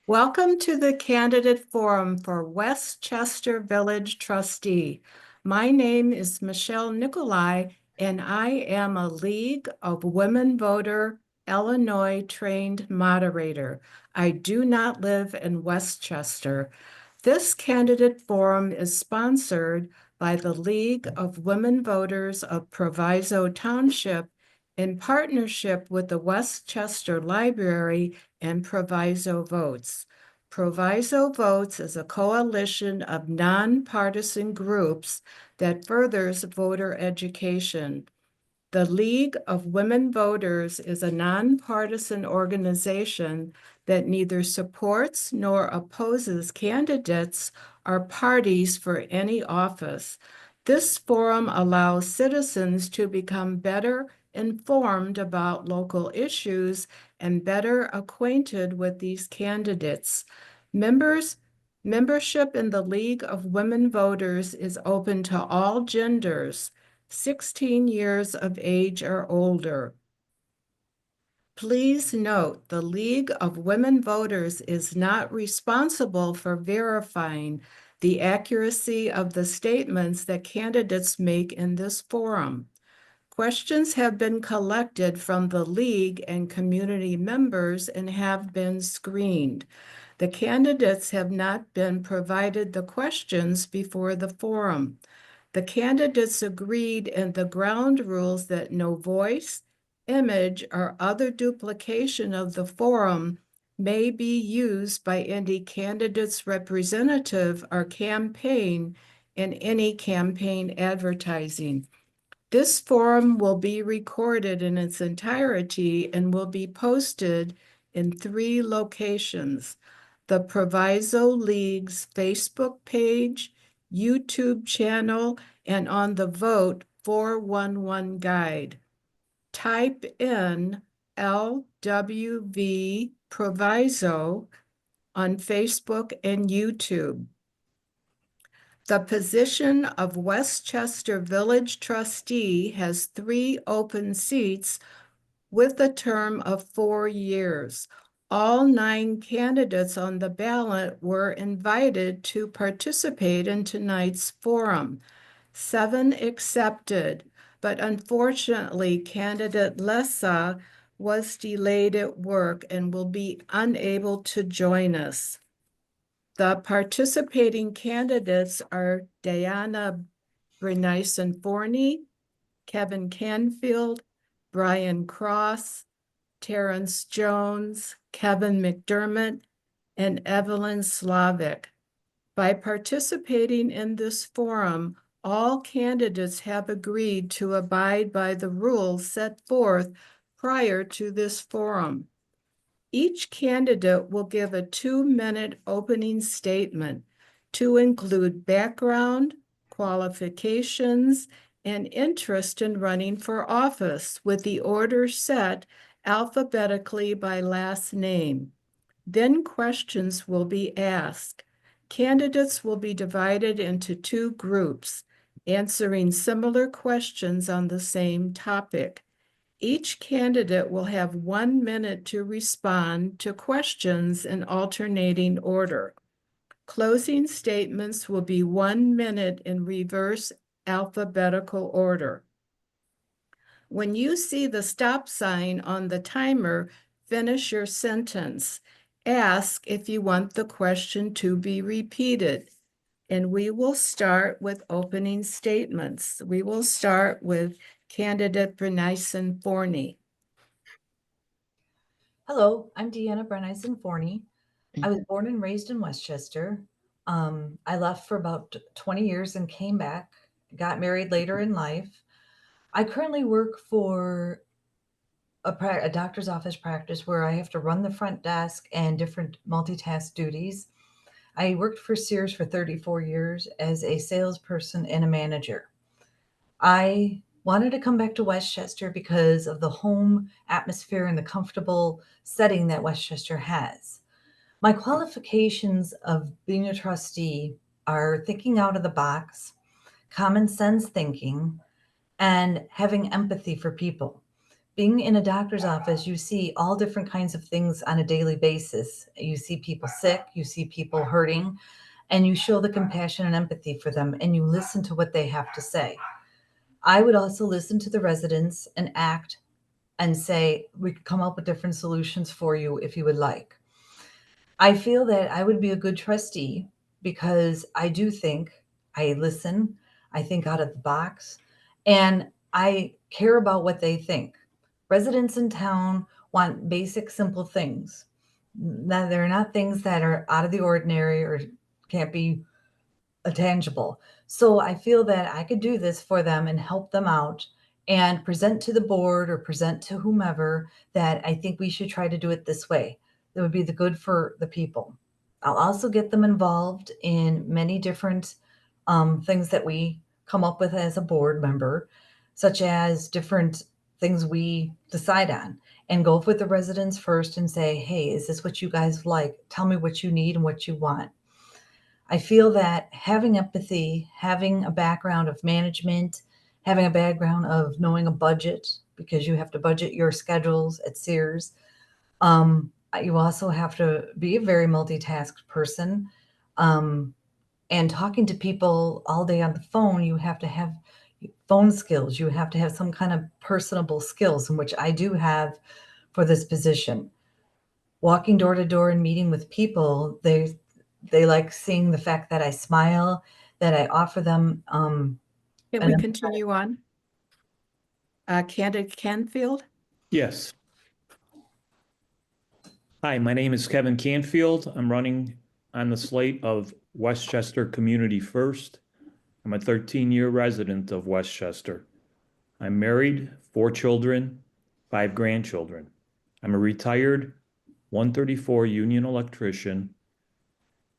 Welcome to the Candidate Forum for Westchester Village Trustee. My name is Michelle Nicolai, and I am a League of Women Voter Illinois trained moderator. I do not live in Westchester. This candidate forum is sponsored by the League of Women Voters of Proviso Township in partnership with the Westchester Library and Proviso Votes. Proviso Votes is a coalition of nonpartisan groups that furthers voter education. The League of Women Voters is a nonpartisan organization that neither supports nor opposes candidates or parties for any office. This forum allows citizens to become better informed about local issues and better acquainted with these candidates. Membership in the League of Women Voters is open to all genders, 16 years of age or older. Please note, the League of Women Voters is not responsible for verifying the accuracy of the statements that candidates make in this forum. Questions have been collected from the League and community members and have been screened. The candidates have not been provided the questions before the forum. The candidates agreed in the ground rules that no voice, image, or other duplication of the forum may be used by any candidate's representative or campaign in any campaign advertising. This forum will be recorded in its entirety and will be posted in 3 locations: the Proviso League's Facebook page, YouTube channel, and on the Vote 411 guide. Type in LWV Proviso on Facebook and YouTube. The position of Westchester Village Trustee has 3 open seats with a term of 4 years. All 9 candidates on the ballot were invited to participate in tonight's forum. 7 accepted, but unfortunately, candidate Lessa was delayed at work and will be unable to join us. The participating candidates are Diana Bernice-Forney, Kevin Canfield, Brian Cross, Terrence Jones, Kevin McDermott, and Evelyn Slavic. By participating in this forum, all candidates have agreed to abide by the rules set forth prior to this forum. Each candidate will give a 2-minute opening statement to include background, qualifications, and interest in running for office, with the order set alphabetically by last name. Then questions will be asked. Candidates will be divided into 2 groups, answering similar questions on the same topic. Each candidate will have 1 minute to respond to questions in alternating order. Closing statements will be 1 minute in reverse alphabetical order. When you see the stop sign on the timer, finish your sentence. Ask if you want the question to be repeated. And we will start with opening statements. We will start with candidate Bernice-Forney. Hello, I'm Deanna Brenison-Forney. I was born and raised in Westchester. I left for about 20 years and came back, got married later in life. I currently work for a doctor's office practice where I have to run the front desk and different multitask duties. I worked for Sears for 34 years as a salesperson and a manager. I wanted to come back to Westchester because of the home atmosphere and the comfortable setting that Westchester has. My qualifications of being a trustee are thinking out of the box, common sense thinking, and having empathy for people. being in a doctor's office, you see all different kinds of things on a daily basis. You see people sick, you see people hurting, and you show the compassion and empathy for them, and you listen to what they have to say. I would also listen to the residents and act and say, we could come up with different solutions for you if you would like. I feel that I would be a good trustee because I do think I listen, I think out of the box, and I care about what they think. Residents in town want basic, simple things. Now, they're not things that are out of the ordinary or can't be tangible. So I feel that I could do this for them and help them out and present to the board or present to whomever that I think we should try to do it this way. That would be the good for the people. I'll also get them involved in many different things that we come up with as a board member, such as different things we decide on, and go with the residents first and say, hey, is this what you guys like? Tell me what you need and what you want. I feel that having empathy, having a background of management, having a background of knowing a budget, because you have to budget your schedules at Sears. You also have to be a very multitasked person. Um, and talking to people all day on the phone, you have to have phone skills. You have to have some kind of personable skills, in which I do have for this position. Walking door to door and meeting with people, they like seeing the fact that I smile, that I offer them Can we continue on? Candidate Canfield? Yes. Hi, my name is Kevin Canfield. I'm running on the slate of Westchester Community First. I'm a 13-year resident of Westchester. I'm married, 4 children, 5 grandchildren. I'm a retired 134 union electrician.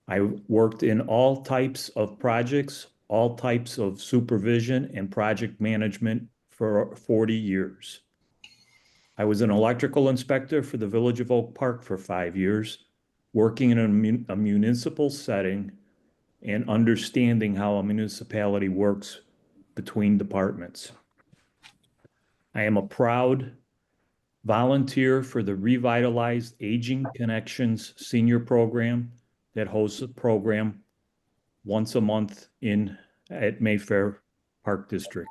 I worked in all types of projects, all types of supervision and project management for 40 years. I was an electrical inspector for the Village of Oak Park for 5 years, working in a municipal setting and understanding how a municipality works between departments. I am a proud volunteer for the revitalized Aging Connections Senior Program that hosts a program once a month at Mayfair Park District.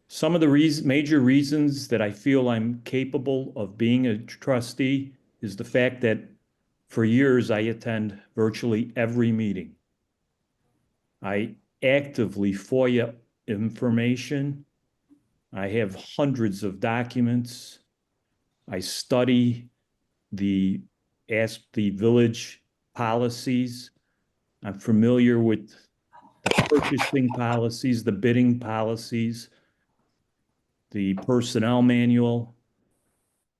Some of the major reasons that I feel I'm capable of being a trustee is the fact that for years I attend virtually every meeting. I actively FOIA information. I have hundreds of documents. I study the village policies. I'm familiar with the purchasing policies, the bidding policies, the personnel manual.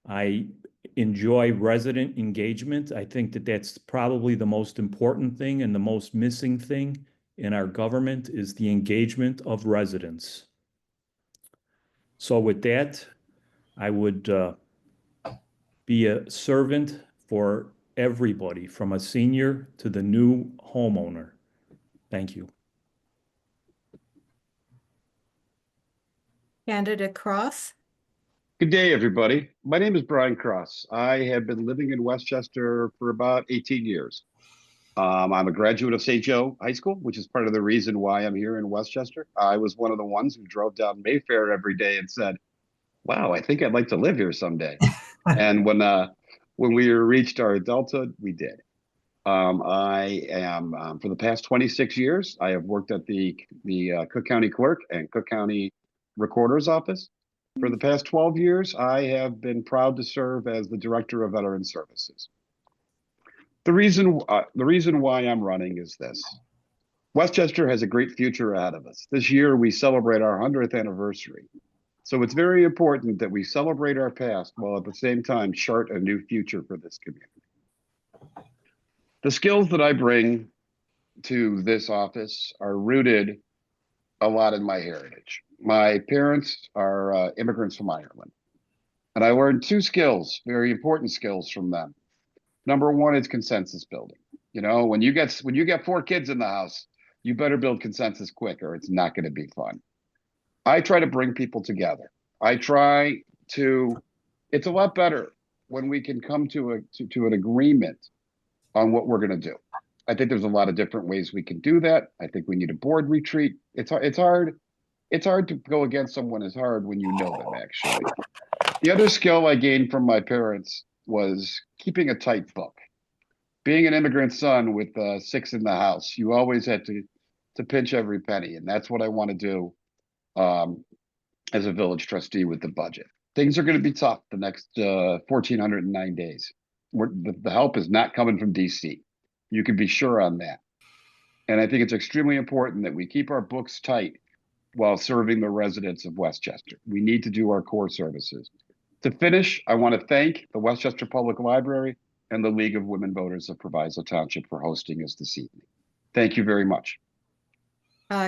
I enjoy resident engagement. I think that that's probably the most important thing and the most missing thing in our government is the engagement of residents. So with that, I would be a servant for everybody, from a senior to the new homeowner. Thank you. Candidate Cross? Good day, everybody. My name is Brian Cross. I have been living in Westchester for about 18 years. I'm a graduate of St. Joe High School, which is part of the reason why I'm here in Westchester. I was one of the ones who drove down Mayfair every day and said, wow, I think I'd like to live here someday. And when we reached our adulthood, we did. I am, for the past 26 years, I have worked at the Cook County Clerk and Cook County Recorder's Office. For the past 12 years, I have been proud to serve as the Director of Veteran Services. The reason why I'm running is this. Westchester has a great future ahead of us. This year, we celebrate our 100th anniversary. So it's very important that we celebrate our past while at the same time chart a new future for this community. The skills that I bring to this office are rooted a lot in my heritage. My parents are immigrants from Ireland, and I learned 2 skills, very important skills from them. Number one is consensus building. You know, when you get 4 kids in the house, you better build consensus quick or it's not going to be fun. I try to bring people together. I try it's a lot better when we can come to an agreement on what we're going to do. I think there's a lot of different ways we can do that. I think we need a board retreat. It's hard to go against someone as hard when you know them, actually. The other skill I gained from my parents was keeping a tight book. Being an immigrant son with 6 in the house, you always had to pinch every penny, and that's what I want to do as a village trustee with the budget. Things are going to be tough the next 1,409 days. The help is not coming from DC. You can be sure on that. And I think it's extremely important that we keep our books tight while serving the residents of Westchester. We need to do our core services. To finish, I want to thank the Westchester Public Library and the League of Women Voters of Proviso Township for hosting us this evening. Thank you very much.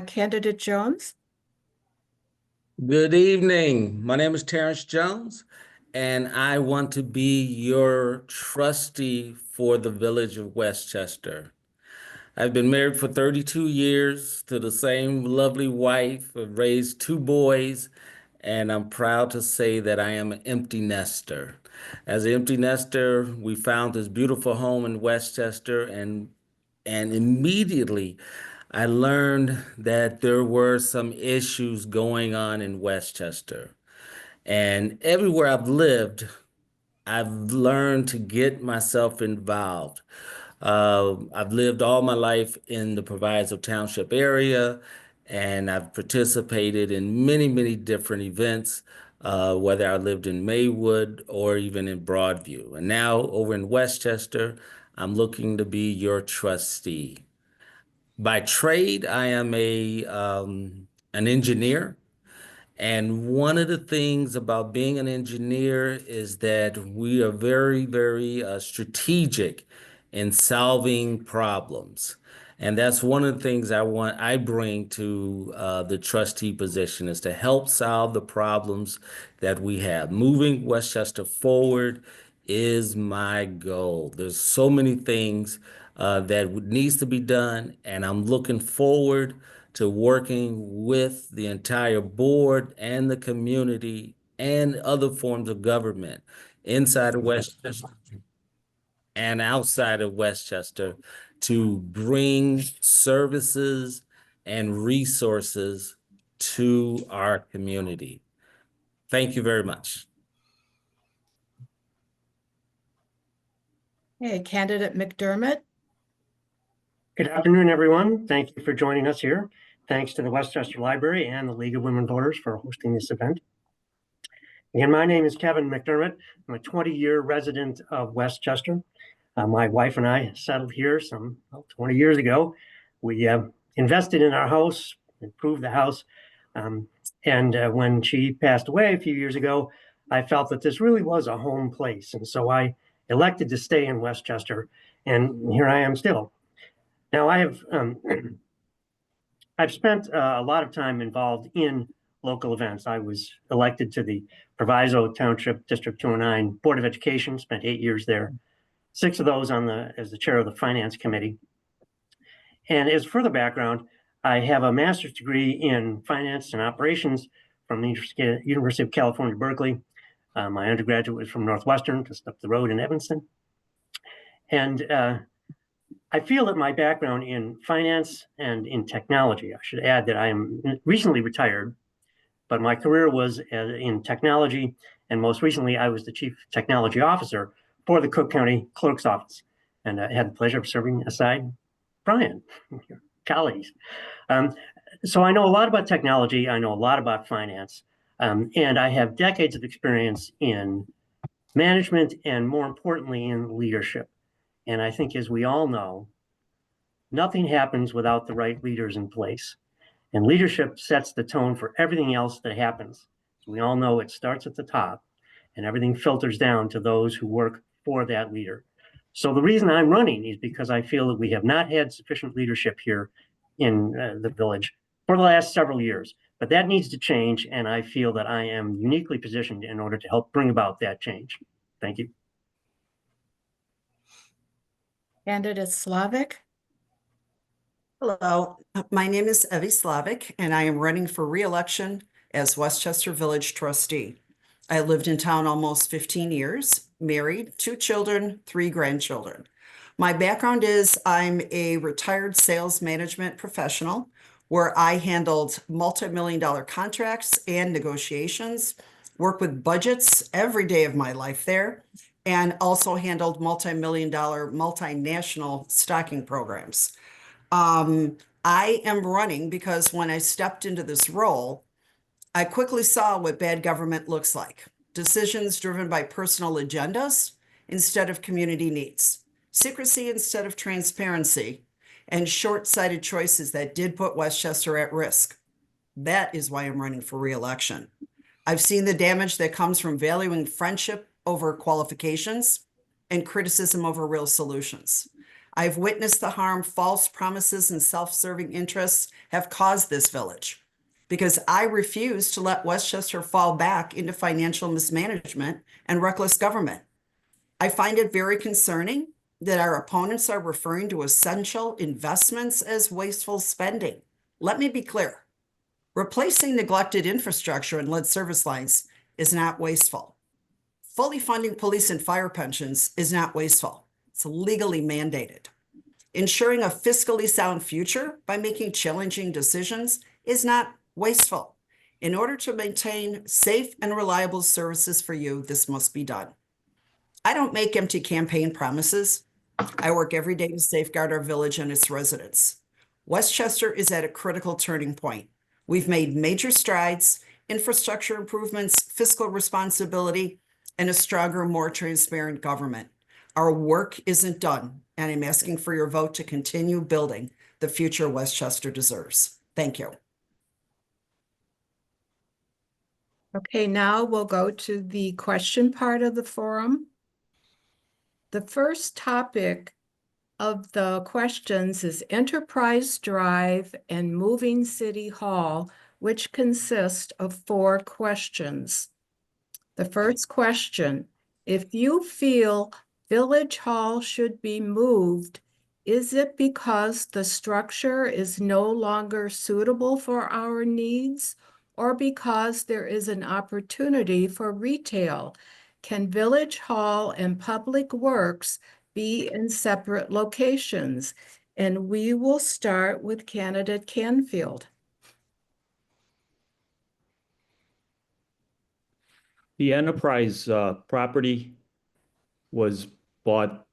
Candidate Jones? Good evening. My name is Terrence Jones, and I want to be your trustee for the Village of Westchester. I've been married for 32 years to the same lovely wife. I've raised 2 boys, and I'm proud to say that I am an empty nester. As an empty nester, we found this beautiful home in Westchester, and immediately I learned that there were some issues going on in Westchester. And everywhere I've lived, I've learned to get myself involved. I've lived all my life in the Proviso Township area, and I've participated in many, many different events, whether I lived in Maywood or even in Broadview. And now over in Westchester, I'm looking to be your trustee. By trade, I am an engineer. And one of the things about being an engineer is that we are very, very strategic in solving problems. And that's one of the things I bring to the trustee position, is to help solve the problems that we have. Moving Westchester forward is my goal. There's so many things that needs to be done, and I'm looking forward to working with the entire board and the community and other forms of government inside of Westchester and outside of Westchester to bring services and resources to our community. Thank you very much. Hey, Candidate McDermott? Good afternoon, everyone. Thank you for joining us here. Thanks to the Westchester Library and the League of Women Voters for hosting this event. Again, my name is Kevin McDermott. I'm a 20-year resident of Westchester. My wife and I settled here 20 years ago. We invested in our house, improved the house. And when she passed away a few years ago, I felt that this really was a home place. And so I elected to stay in Westchester, and here I am still. Now, I've spent a lot of time involved in local events. I was elected to the Proviso Township District 209 Board of Education, spent 8 years there, 6 of those as the chair of the Finance Committee. And as further background, I have a master's degree in finance and operations from the University of California, Berkeley. My undergraduate was from Northwestern, just up the road in Evanston. And I feel that my background in finance and in technology, I should add that I am recently retired, but my career was in technology, and most recently I was the Chief Technology Officer for the Cook County Clerk's Office. And I had the pleasure of serving aside Brian, your colleagues. So I know a lot about technology, I know a lot about finance, and I have decades of experience in management and, more importantly, in leadership. And I think, as we all know, nothing happens without the right leaders in place. And leadership sets the tone for everything else that happens. We all know it starts at the top, and everything filters down to those who work for that leader. So the reason I'm running is because I feel that we have not had sufficient leadership here in the village for the last several years. But that needs to change, and I feel that I am uniquely positioned in order to help bring about that change. Thank you. Candidate Slavic? Hello, my name is Evie Slavic, and I am running for re-election as Westchester Village Trustee. I lived in town almost 15 years, married, 2 children, 3 grandchildren. My background is I'm a retired sales management professional where I handled multi-million-dollar contracts and negotiations, worked with budgets every day of my life there, and also handled multi-million-dollar multinational stocking programs. I am running because when I stepped into this role, I quickly saw what bad government looks like. Decisions driven by personal agendas instead of community needs, secrecy instead of transparency, and short-sighted choices that did put Westchester at risk. That is why I'm running for re-election. I've seen the damage that comes from valuing friendship over qualifications and criticism over real solutions. I've witnessed the harm false promises and self-serving interests have caused this village because I refuse to let Westchester fall back into financial mismanagement and reckless government. I find it very concerning that our opponents are referring to essential investments as wasteful spending. Let me be clear. Replacing neglected infrastructure and lead service lines is not wasteful. Fully funding police and fire pensions is not wasteful. It's legally mandated. Ensuring a fiscally sound future by making challenging decisions is not wasteful. In order to maintain safe and reliable services for you, this must be done. I don't make empty campaign promises. I work every day to safeguard our village and its residents. Westchester is at a critical turning point. We've made major strides, infrastructure improvements, fiscal responsibility, and a stronger, more transparent government. Our work isn't done, and I'm asking for your vote to continue building the future Westchester deserves. Thank you. Okay, now we'll go to the question part of the forum. The first topic of the questions is Enterprise Drive and Moving City Hall, which consist of 4 questions. The first question, if you feel Village Hall should be moved, is it because the structure is no longer suitable for our needs or because there is an opportunity for retail? Can Village Hall and Public Works be in separate locations? And we will start with candidate Canfield. The Enterprise property was bought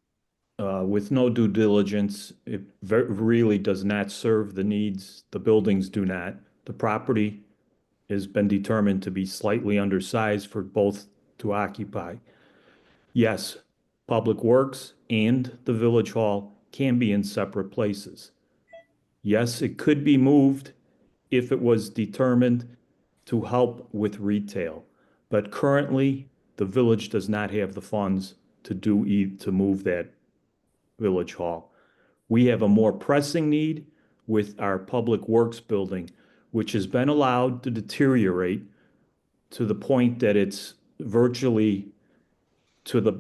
with no due diligence. It really does not serve the needs. The buildings do not. The property has been determined to be slightly undersized for both to occupy. Yes, Public Works and the Village Hall can be in separate places. Yes, it could be moved if it was determined to help with retail. But currently, the village does not have the funds to move that Village Hall. We have a more pressing need with our Public Works building, which has been allowed to deteriorate to the point that it's virtually to the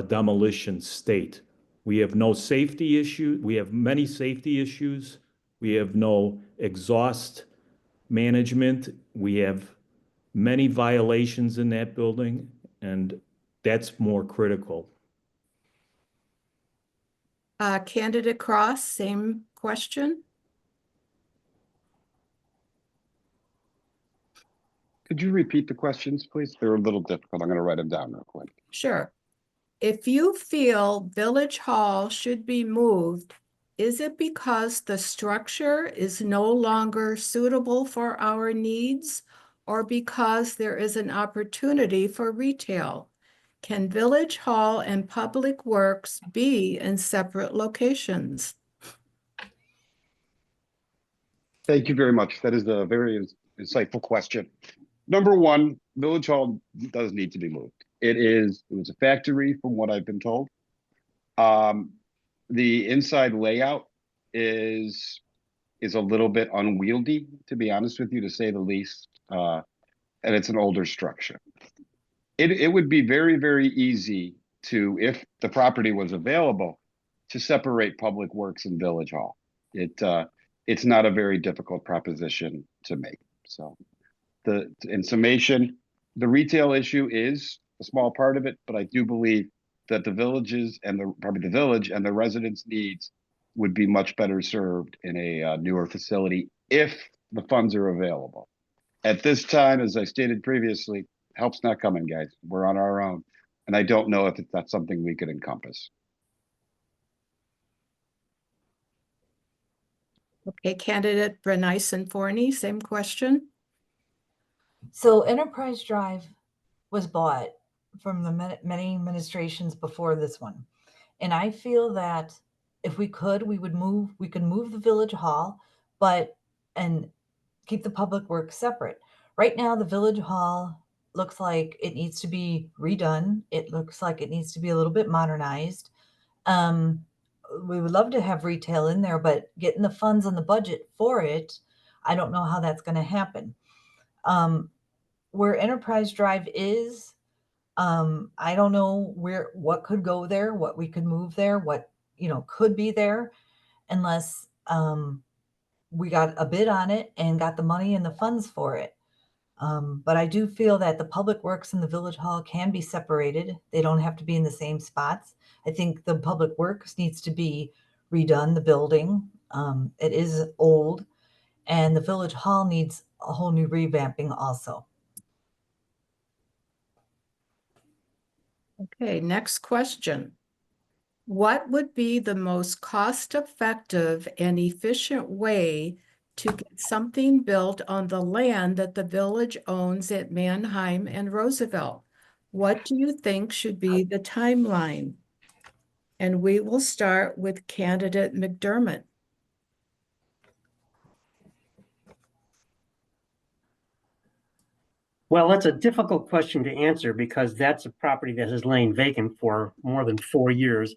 demolition state. We have no safety issue. We have many safety issues. We have no exhaust management. We have many violations in that building, and that's more critical. Candidate Cross, same question. Could you repeat the questions, please? They're a little difficult. I'm going to write them down real quick. Sure. If you feel Village Hall should be moved, is it because the structure is no longer suitable for our needs or because there is an opportunity for retail? Can Village Hall and Public Works be in separate locations? Thank you very much. That is a very insightful question. Number one, Village Hall does need to be moved. It was a factory from what I've been told. The inside layout is a little bit unwieldy, to be honest with you, to say the least. And it's an older structure. It would be very, very easy to, if the property was available, to separate Public Works and Village Hall. It's not a very difficult proposition to make. So in summation, the retail issue is a small part of it, but I do believe that the villages and probably the village and the residents' needs would be much better served in a newer facility if the funds are available. At this time, as I stated previously, help's not coming, guys. We're on our own. And I don't know if that's something we could encompass. Okay, candidate Brenison Forney, same question. So Enterprise Drive was bought from the many administrations before this one. And I feel that if we could move the village hall, and keep the public works separate. Right now, the village hall looks like it needs to be redone. It looks like it needs to be a little bit modernized. We would love to have retail in there, but getting the funds on the budget for it, I don't know how that's going to happen. Where Enterprise Drive is, I don't know what could go there, what we could move there, what could be there, unless we got a bid on it and got the money and the funds for it. But I do feel that the public works and the village hall can be separated. They don't have to be in the same spots. I think the public works needs to be redone, the building. It is old, and the village hall needs a whole new revamping also. Okay, next question. What would be the most cost-effective and efficient way to get something built on the land that the village owns at Mannheim and Roosevelt? What do you think should be the timeline? And we will start with candidate McDermott. Well, that's a difficult question to answer because that's a property that has lain vacant for more than 4 years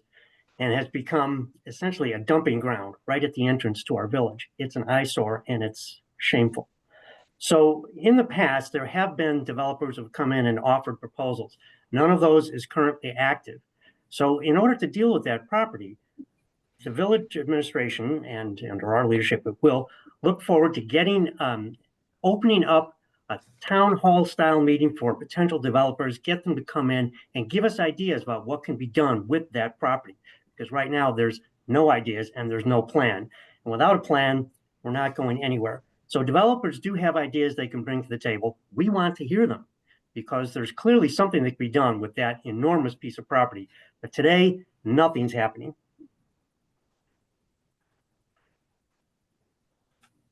and has become essentially a dumping ground right at the entrance to our village. It's an eyesore and it's shameful. So in the past, there have been developers who have come in and offered proposals. None of those is currently active. So in order to deal with that property, the village administration and under our leadership, it will look forward to opening up a town hall style meeting for potential developers, get them to come in and give us ideas about what can be done with that property. Because right now there's no ideas and there's no plan. And without a plan, we're not going anywhere. So developers do have ideas they can bring to the table. We want to hear them because there's clearly something that can be done with that enormous piece of property. But today, nothing's happening.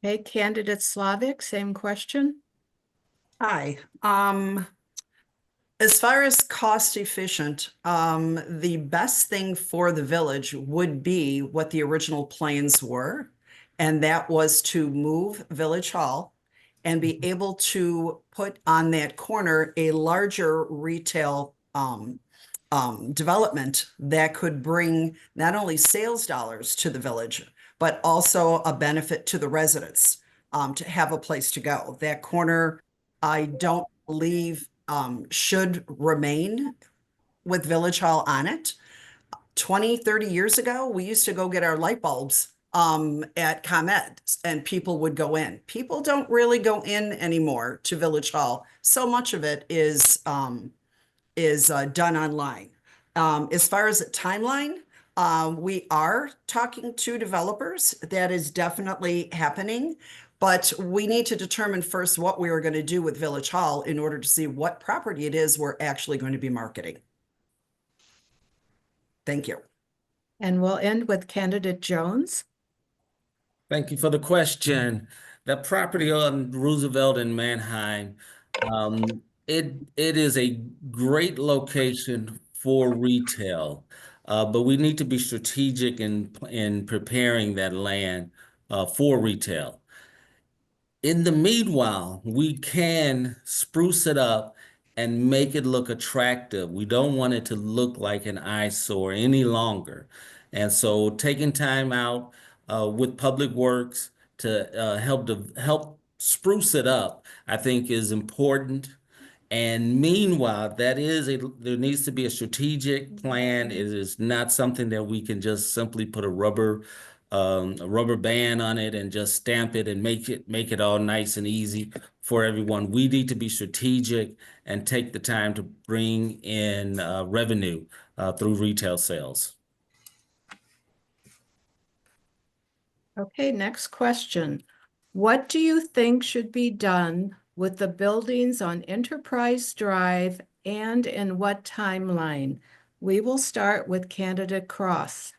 Okay, candidate Slavic, same question. Hi. As far as cost efficient, the best thing for the village would be what the original plans were, and that was to move Village Hall and be able to put on that corner a larger retail development that could bring not only sales dollars to the village, but also a benefit to the residents to have a place to go. That corner, I don't believe should remain with Village Hall on it. 20, 30 years ago, we used to go get our light bulbs at ComEd and people would go in. People don't really go in anymore to Village Hall. So much of it is done online. As far as the timeline, we are talking to developers. That is definitely happening. But we need to determine first what we are going to do with Village Hall in order to see what property it is we're actually going to be marketing. Thank you. And we'll end with candidate Jones. Thank you for the question. The property on Roosevelt and Mannheim, it is a great location for retail, but we need to be strategic in preparing that land for retail. In the meanwhile, we can spruce it up and make it look attractive. We don't want it to look like an eyesore any longer. And so taking time out with Public Works to help spruce it up, I think is important. And meanwhile, there needs to be a strategic plan. It is not something that we can just simply put a rubber band on it and just stamp it and make it all nice and easy for everyone. We need to be strategic and take the time to bring in revenue through retail sales. Okay, next question. What do you think should be done with the buildings on Enterprise Drive and in what timeline? We will start with candidate Cross.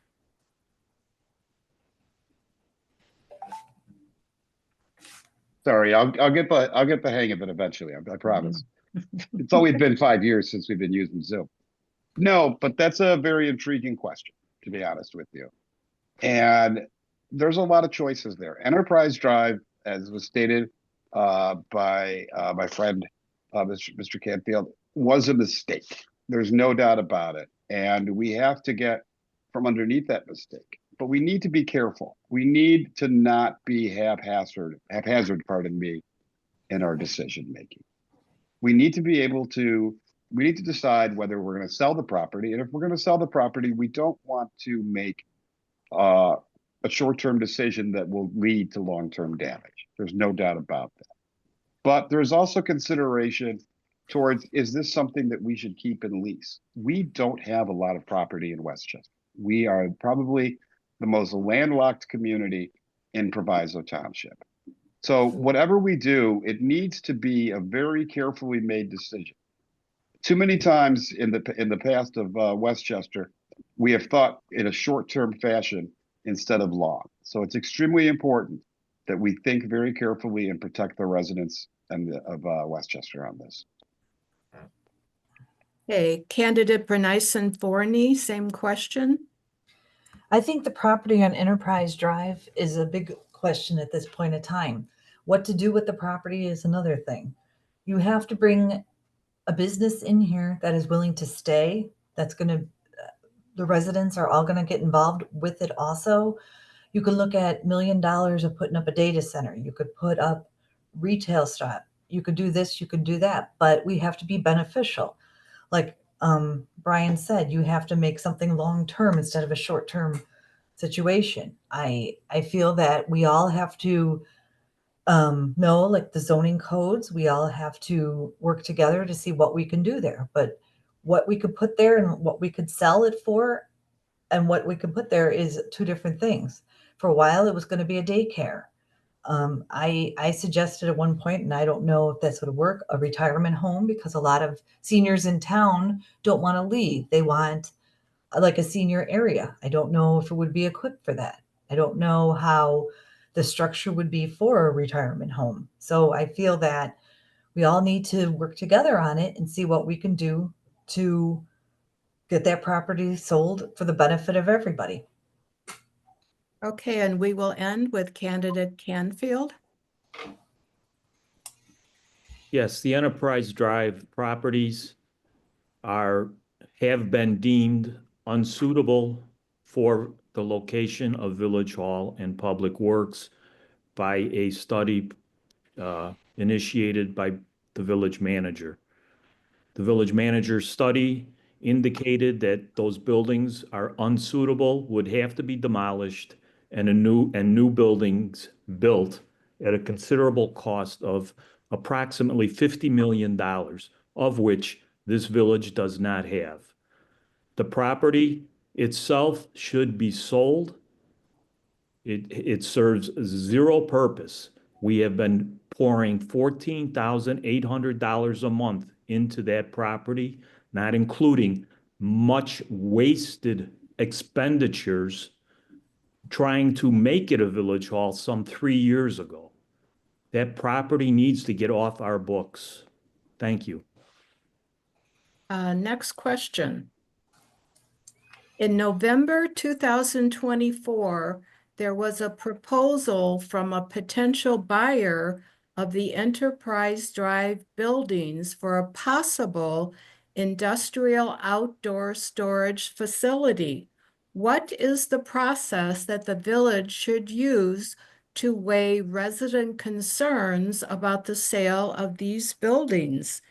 Sorry, I'll get the hang of it eventually. I promise. It's only been 5 years since we've been using Zoom. No, but that's a very intriguing question, to be honest with you. And there's a lot of choices there. Enterprise Drive, as was stated by my friend, Mr. Canfield, was a mistake. There's no doubt about it. And we have to get from underneath that mistake. But we need to be careful. We need to not be haphazard, pardon me, in our decision making. We need to be able to, we need to decide whether we're going to sell the property. And if we're going to sell the property, we don't want to make a short-term decision that will lead to long-term damage. There's no doubt about that. But there's also consideration towards, is this something that we should keep and lease? We don't have a lot of property in Westchester. We are probably the most landlocked community in Proviso Township. So whatever we do, it needs to be a very carefully made decision. Too many times in the past of Westchester, we have thought in a short-term fashion instead of long. So it's extremely important that we think very carefully and protect the residents of Westchester on this. Okay, candidate Bernice Forney, same question. I think the property on Enterprise Drive is a big question at this point in time. What to do with the property is another thing. You have to bring a business in here that is willing to stay, that's going to, the residents are all going to get involved with it also. You could look at $1 million of putting up a data center. You could put up retail stuff. You could do this, you could do that, but we have to be beneficial. Like Brian said, you have to make something long-term instead of a short-term situation. I feel that we all have to know, like the zoning codes, we all have to work together to see what we can do there. But what we could put there and what we could sell it for and what we could put there is two different things. For a while, it was going to be a daycare. I suggested at one point, and I don't know if that's going to work, a retirement home, because a lot of seniors in town don't want to leave. They want like a senior area. I don't know if it would be equipped for that. I don't know how the structure would be for a retirement home. So I feel that we all need to work together on it and see what we can do to get that property sold for the benefit of everybody. Okay, and we will end with candidate Canfield. Yes, the Enterprise Drive properties have been deemed unsuitable for the location of Village Hall and Public Works by a study initiated by the village manager. The village manager's study indicated that those buildings are unsuitable, would have to be demolished, and new buildings built at a considerable cost of approximately $50 million, of which this village does not have. The property itself should be sold. It serves zero purpose. We have been pouring $14,800 a month into that property, not including much wasted expenditures trying to make it a village hall some 3 years ago. That property needs to get off our books. Thank you. Next question. In November 2024, there was a proposal from a potential buyer of the Enterprise Drive buildings for a possible industrial outdoor storage facility. What is the process that the village should use to weigh resident concerns about the sale of these buildings?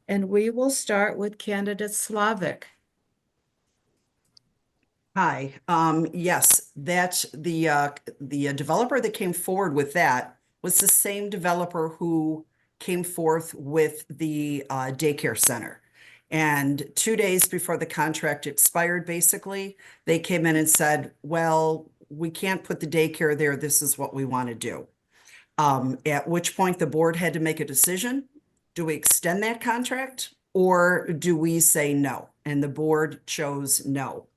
And we will start with candidate Slavic. Hi, yes, that the developer that came forward with that was the same developer who came forth with the daycare center. And 2 days before the contract expired, basically, they came in and said, well, we can't put the daycare there. This is what we want to do. At which point the board had to make a decision. Do we extend that contract or do we say no? And the board chose no.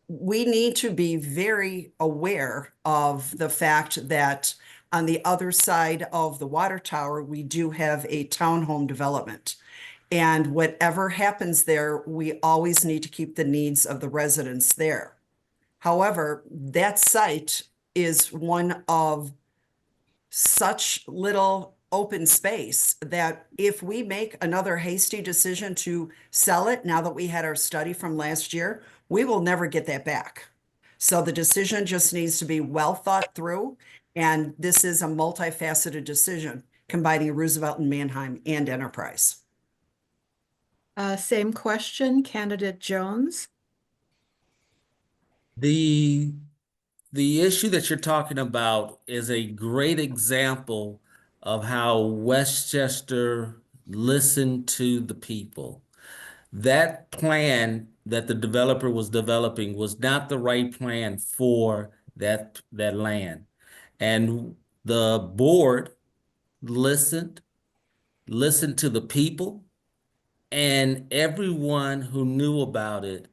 We need to be very aware of the fact that on the other side of the water tower, we do have a townhome development. And whatever happens there, we always need to keep the needs of the residents there. However, that site is one of such little open space that if we make another hasty decision to sell it, now that we had our study from last year, we will never get that back. So the decision just needs to be well thought through. And this is a multifaceted decision combining Roosevelt and Mannheim and Enterprise. Same question, Candidate Jones. The issue that you're talking about is a great example of how Westchester listened to the people. That plan that the developer was developing was not the right plan for that land. And the board listened to the people, and everyone who knew about it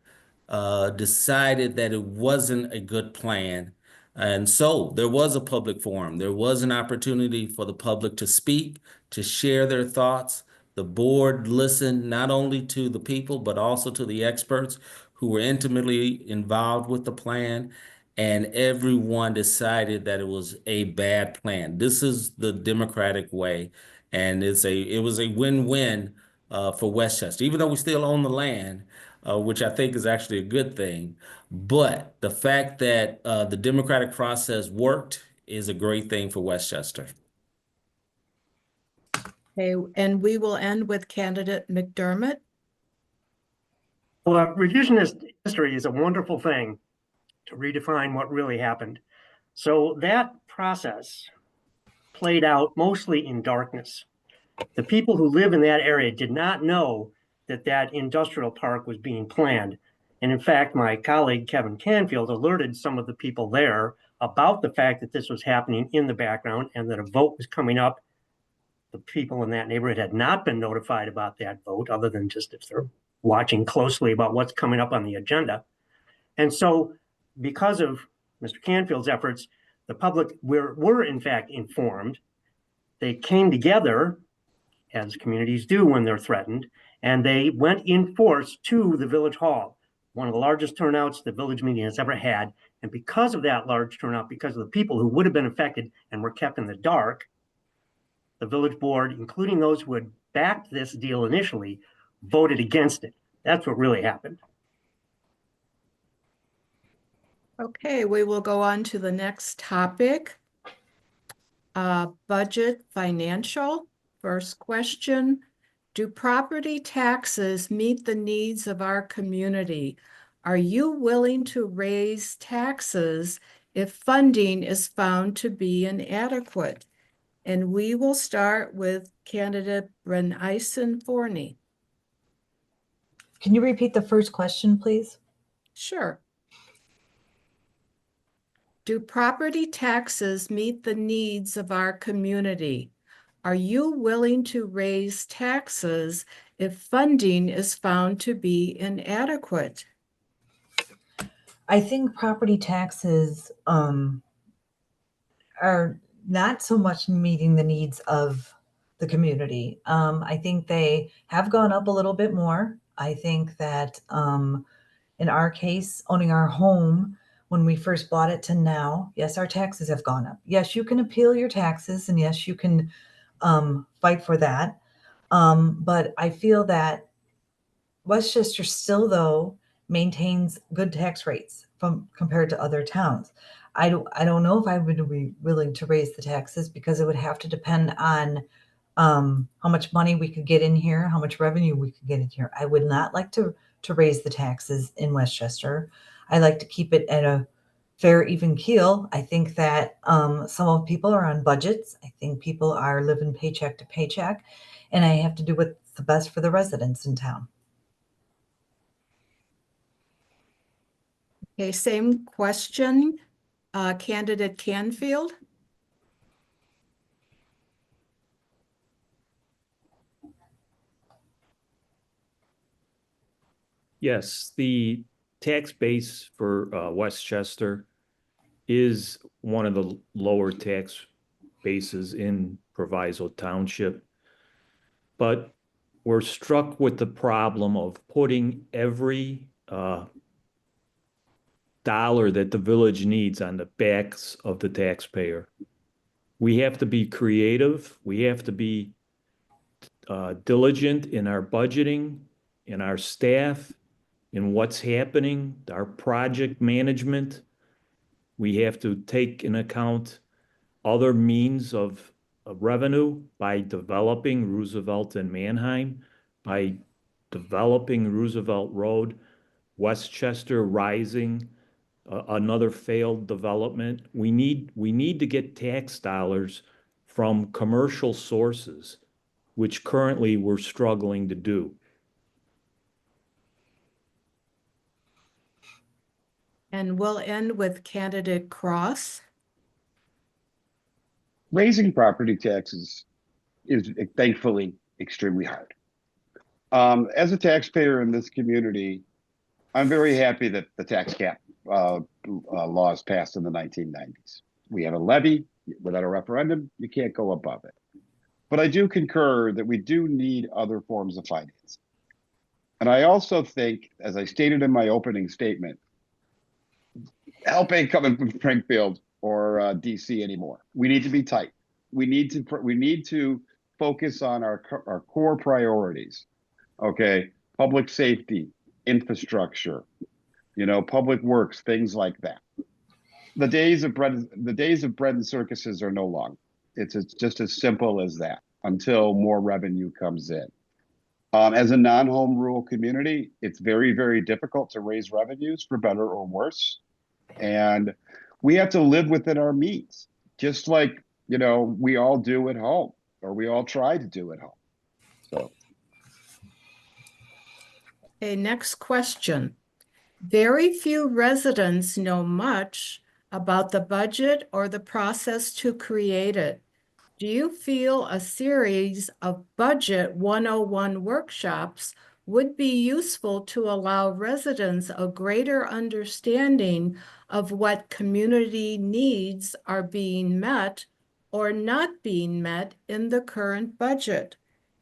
decided that it wasn't a good plan. And so there was a public forum. There was an opportunity for the public to speak, to share their thoughts. The board listened not only to the people, but also to the experts who were intimately involved with the plan. And everyone decided that it was a bad plan. This is the democratic way. And it was a win-win for Westchester, even though we still own the land, which I think is actually a good thing. But the fact that the democratic process worked is a great thing for Westchester. Okay, and we will end with Candidate McDermott. Well, revisionist history is a wonderful thing to redefine what really happened. So that process played out mostly in darkness. The people who live in that area did not know that that industrial park was being planned. And in fact, my colleague Kevin Canfield alerted some of the people there about the fact that this was happening in the background and that a vote was coming up. The people in that neighborhood had not been notified about that vote, other than just if they're watching closely about what's coming up on the agenda. And so because of Mr. Canfield's efforts, the public were in fact informed. They came together, as communities do when they're threatened, and they went in force to the village hall, one of the largest turnouts the village meeting has ever had. And because of that large turnout, because of the people who would have been affected and were kept in the dark, the village board, including those who had backed this deal initially, voted against it. That's what really happened. Okay, we will go on to the next topic. Budget financial. First question, do property taxes meet the needs of our community? Are you willing to raise taxes if funding is found to be inadequate? And we will start with candidate Bren Forney. Can you repeat the first question, please? Sure. Do property taxes meet the needs of our community? Are you willing to raise taxes if funding is found to be inadequate? I think property taxes are not so much meeting the needs of the community. I think they have gone up a little bit more. I think that in our case, owning our home, when we first bought it to now, yes, our taxes have gone up. Yes, you can appeal your taxes, and yes, you can fight for that. But I feel that Westchester still, though, maintains good tax rates compared to other towns. I don't know if I would be willing to raise the taxes, because it would have to depend on how much money we could get in here, how much revenue we could get in here. I would not like to raise the taxes in Westchester. I like to keep it at a fair, even keel. I think that some of people are on budgets. I think people are living paycheck to paycheck, and I have to do what's the best for the residents in town. Okay, same question, candidate Canfield. Yes, the tax base for Westchester is one of the lower tax bases in Proviso Township. But we're struck with the problem of putting every dollar that the village needs on the backs of the taxpayer. We have to be creative. We have to be diligent in our budgeting, in our staff, in what's happening, our project management. We have to take into account other means of revenue by developing Roosevelt and Manheim, by developing Roosevelt Road, Westchester Rising, another failed development. We need to get tax dollars from commercial sources, which currently we're struggling to do. And we'll end with candidate Cross. Raising property taxes is thankfully extremely hard. As a taxpayer in this community, I'm very happy that the tax cap laws passed in the 1990s. We have a levy. Without a referendum, you can't go above it. But I do concur that we do need other forms of finance. And I also think, as I stated in my opening statement, help ain't coming from Springfield or DC anymore. We need to be tight. We need to focus on our core priorities. Okay, public safety, infrastructure, public works, things like that. The days of bread and circuses are no longer. It's just as simple as that until more revenue comes in. As a non-home rule community, it's very, very difficult to raise revenues for better or worse. And we have to live within our means, just like, we all do at home, or we all try to do at home. So. Okay, next question. Very few residents know much about the budget or the process to create it. Do you feel a series of Budget 101 workshops would be useful to allow residents a greater understanding of what community needs are being met or not being met in the current budget?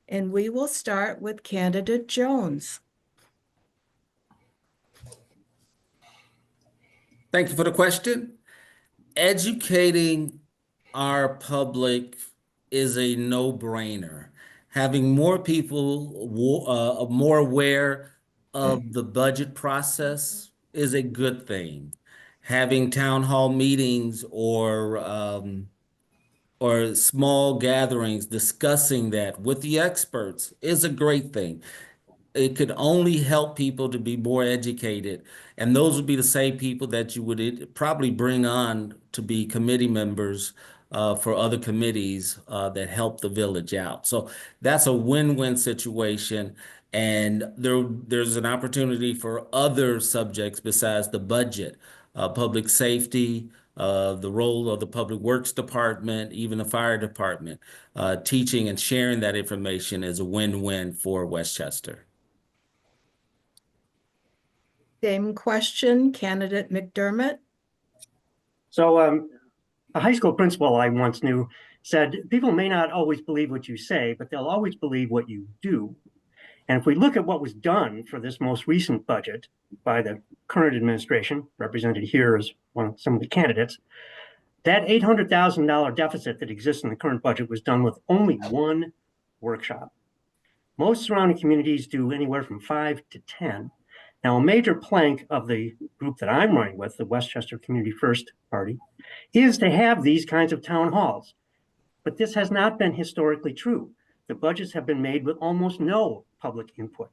And we will start with candidate Jones. Thank you for the question. Educating our public is a no-brainer. Having more people more aware of the budget process is a good thing. Having town hall meetings or small gatherings discussing that with the experts is a great thing. It could only help people to be more educated. And those would be the same people that you would probably bring on to be committee members for other committees that help the village out. So that's a win-win situation. And there's an opportunity for other subjects besides the budget, public safety, the role of the Public Works Department, even the fire department. Teaching and sharing that information is a win-win for Westchester. Same question, candidate McDermott. So a high school principal I once knew said, people may not always believe what you say, but they'll always believe what you do. And if we look at what was done for this most recent budget by the current administration, represented here as some of the candidates, that $800,000 deficit that exists in the current budget was done with only one workshop. Most surrounding communities do anywhere from 5 to 10. Now, a major plank of the group that I'm running with, the Westchester Community First Party, is to have these kinds of town halls. But this has not been historically true. The budgets have been made with almost no public input.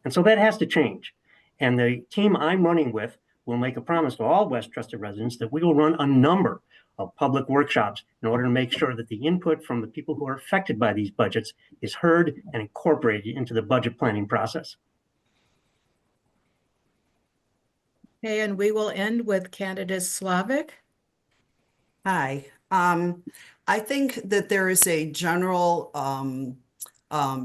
And so that has to change. And the team I'm running with we'll make a promise to all Westchester residents that we will run a number of public workshops in order to make sure that the input from the people who are affected by these budgets is heard and incorporated into the budget planning process. Okay, and we will end with candidate Slavic. Hi. I think that there is a general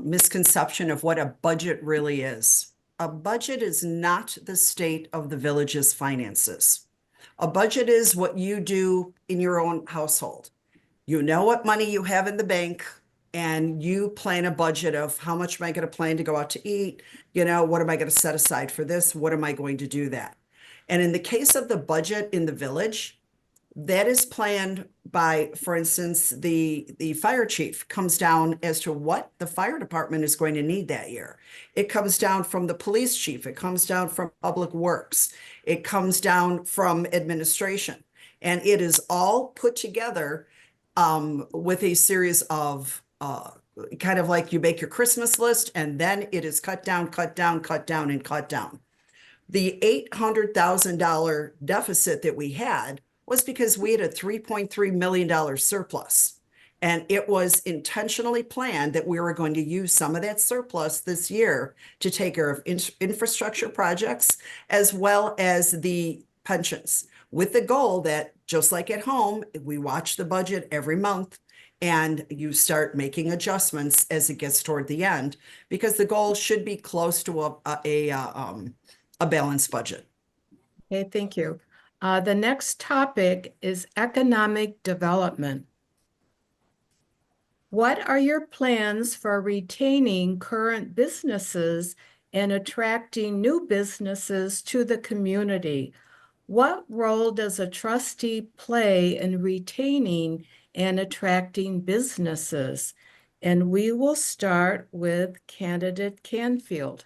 misconception of what a budget really is. A budget is not the state of the village's finances. A budget is what you do in your own household. You know what money you have in the bank, and you plan a budget of how much am I going to plan to go out to eat? You know, what am I going to set aside for this? What am I going to do that? And in the case of the budget in the village, that is planned by, for instance, the fire chief comes down as to what the fire department is going to need that year. It comes down from the police chief. It comes down from public works. It comes down from administration. And it is all put together with a series of kind of like you make your Christmas list, and then it is cut down, cut down, cut down, and cut down. The $800,000 deficit that we had was because we had a $3.3 million surplus. And it was intentionally planned that we were going to use some of that surplus this year to take care of infrastructure projects as well as the pensions, with the goal that, just like at home, we watch the budget every month and you start making adjustments as it gets toward the end, because the goal should be close to a balanced budget. Okay, thank you. The next topic is economic development. What are your plans for retaining current businesses and attracting new businesses to the community? What role does a trustee play in retaining and attracting businesses? And we will start with candidate Canfield.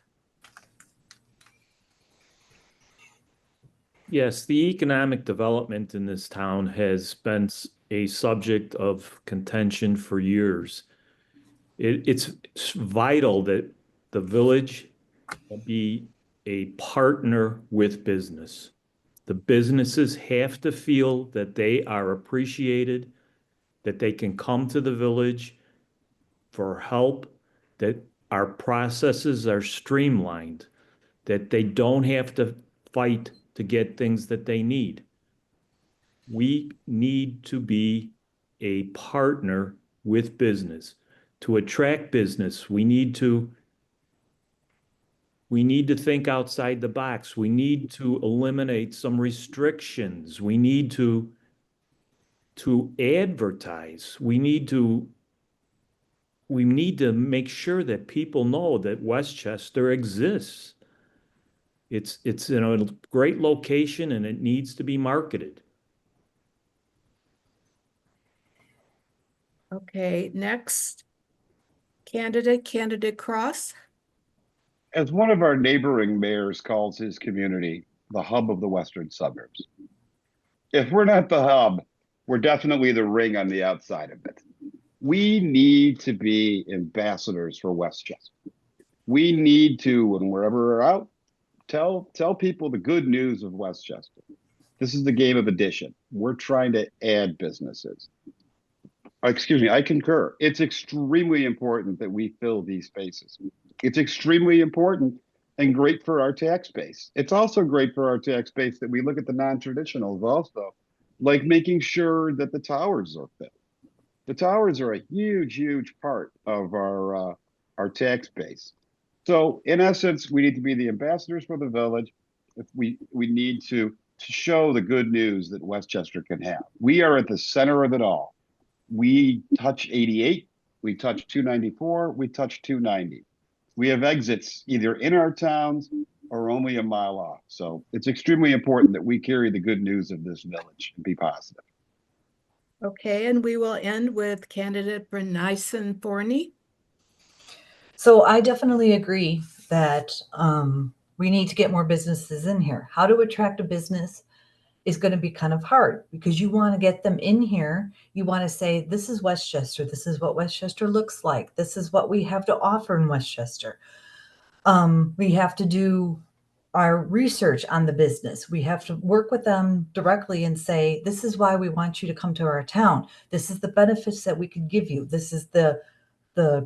Yes, the economic development in this town has been a subject of contention for years. It's vital that the village be a partner with business. The businesses have to feel that they are appreciated, that they can come to the village for help, that our processes are streamlined, that they don't have to fight to get things that they need. We need to be a partner with business. To attract business, we need to think outside the box. We need to eliminate some restrictions. We need to advertise. We need to make sure that people know that Westchester exists. It's in a great location and it needs to be marketed. Okay, next candidate Cross. As one of our neighboring mayors calls his community, the hub of the western suburbs. If we're not the hub, we're definitely the ring on the outside of it. We need to be ambassadors for Westchester. We need to, when wherever we're out, tell people the good news of Westchester. This is the game of addition. We're trying to add businesses. Excuse me, I concur. It's extremely important that we fill these spaces. It's extremely important and great for our tax base. It's also great for our tax base that we look at the non-traditionals also, like making sure that the towers are filled. The towers are a huge part of our tax base. So in essence, we need to be the ambassadors for the village. If we need to show the good news that Westchester can have. We are at the center of it all. We touch 88, we touch 294, we touch 290. We have exits either in our towns or only a mile off. So it's extremely important that we carry the good news of this village and be positive. Okay, and we will end with candidate Bernice Forney. So I definitely agree that we need to get more businesses in here. How to attract a business is going to be kind of hard because you want to get them in here. You want to say, this is Westchester. This is what Westchester looks like. This is what we have to offer in Westchester. We have to do our research on the business. We have to work with them directly and say, this is why we want you to come to our town. This is the benefits that we could give you. This is the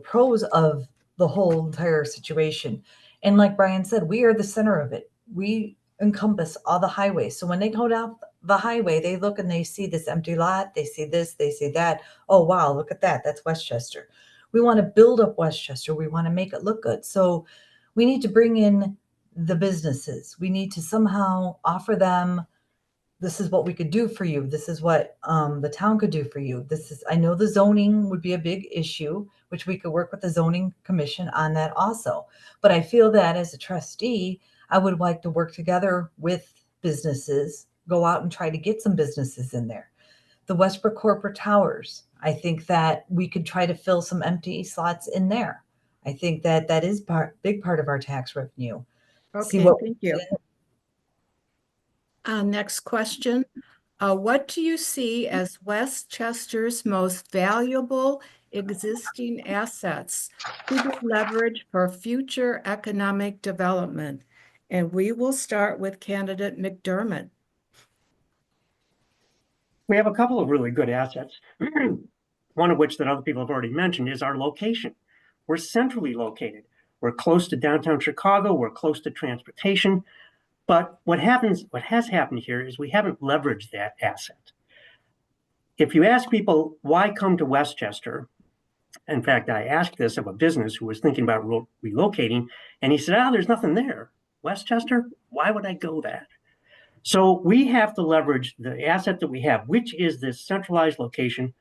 pros of the whole entire situation. And like Brian said, we are the center of it. We encompass all the highways. So when they go down the highway, they look and they see this empty lot, they see this, they see that. Oh, wow, look at that. That's Westchester. We want to build up Westchester. We want to make it look good. So we need to bring in the businesses. We need to somehow offer them, this is what we could do for you. This is what the town could do for you. I know the zoning would be a big issue, which we could work with the zoning commission on that also. But I feel that as a trustee, I would like to work together with businesses, go out and try to get some businesses in there. The Westbrook Corporate Towers, I think that we could try to fill some empty slots in there. I think that that is big part of our tax revenue. Okay, thank you. Next question. What do you see as Westchester's most valuable existing assets to be leveraged for future economic development? And we will start with candidate McDermott. We have a couple of really good assets. One of which that other people have already mentioned is our location. We're centrally located. We're close to downtown Chicago. We're close to transportation. But what has happened here is we haven't leveraged that asset. If you ask people why come to Westchester, in fact, I asked this of a business who was thinking about relocating, and he said, there's nothing there. Westchester, why would I go there? So we have to leverage the asset that we have, which is this centralized location.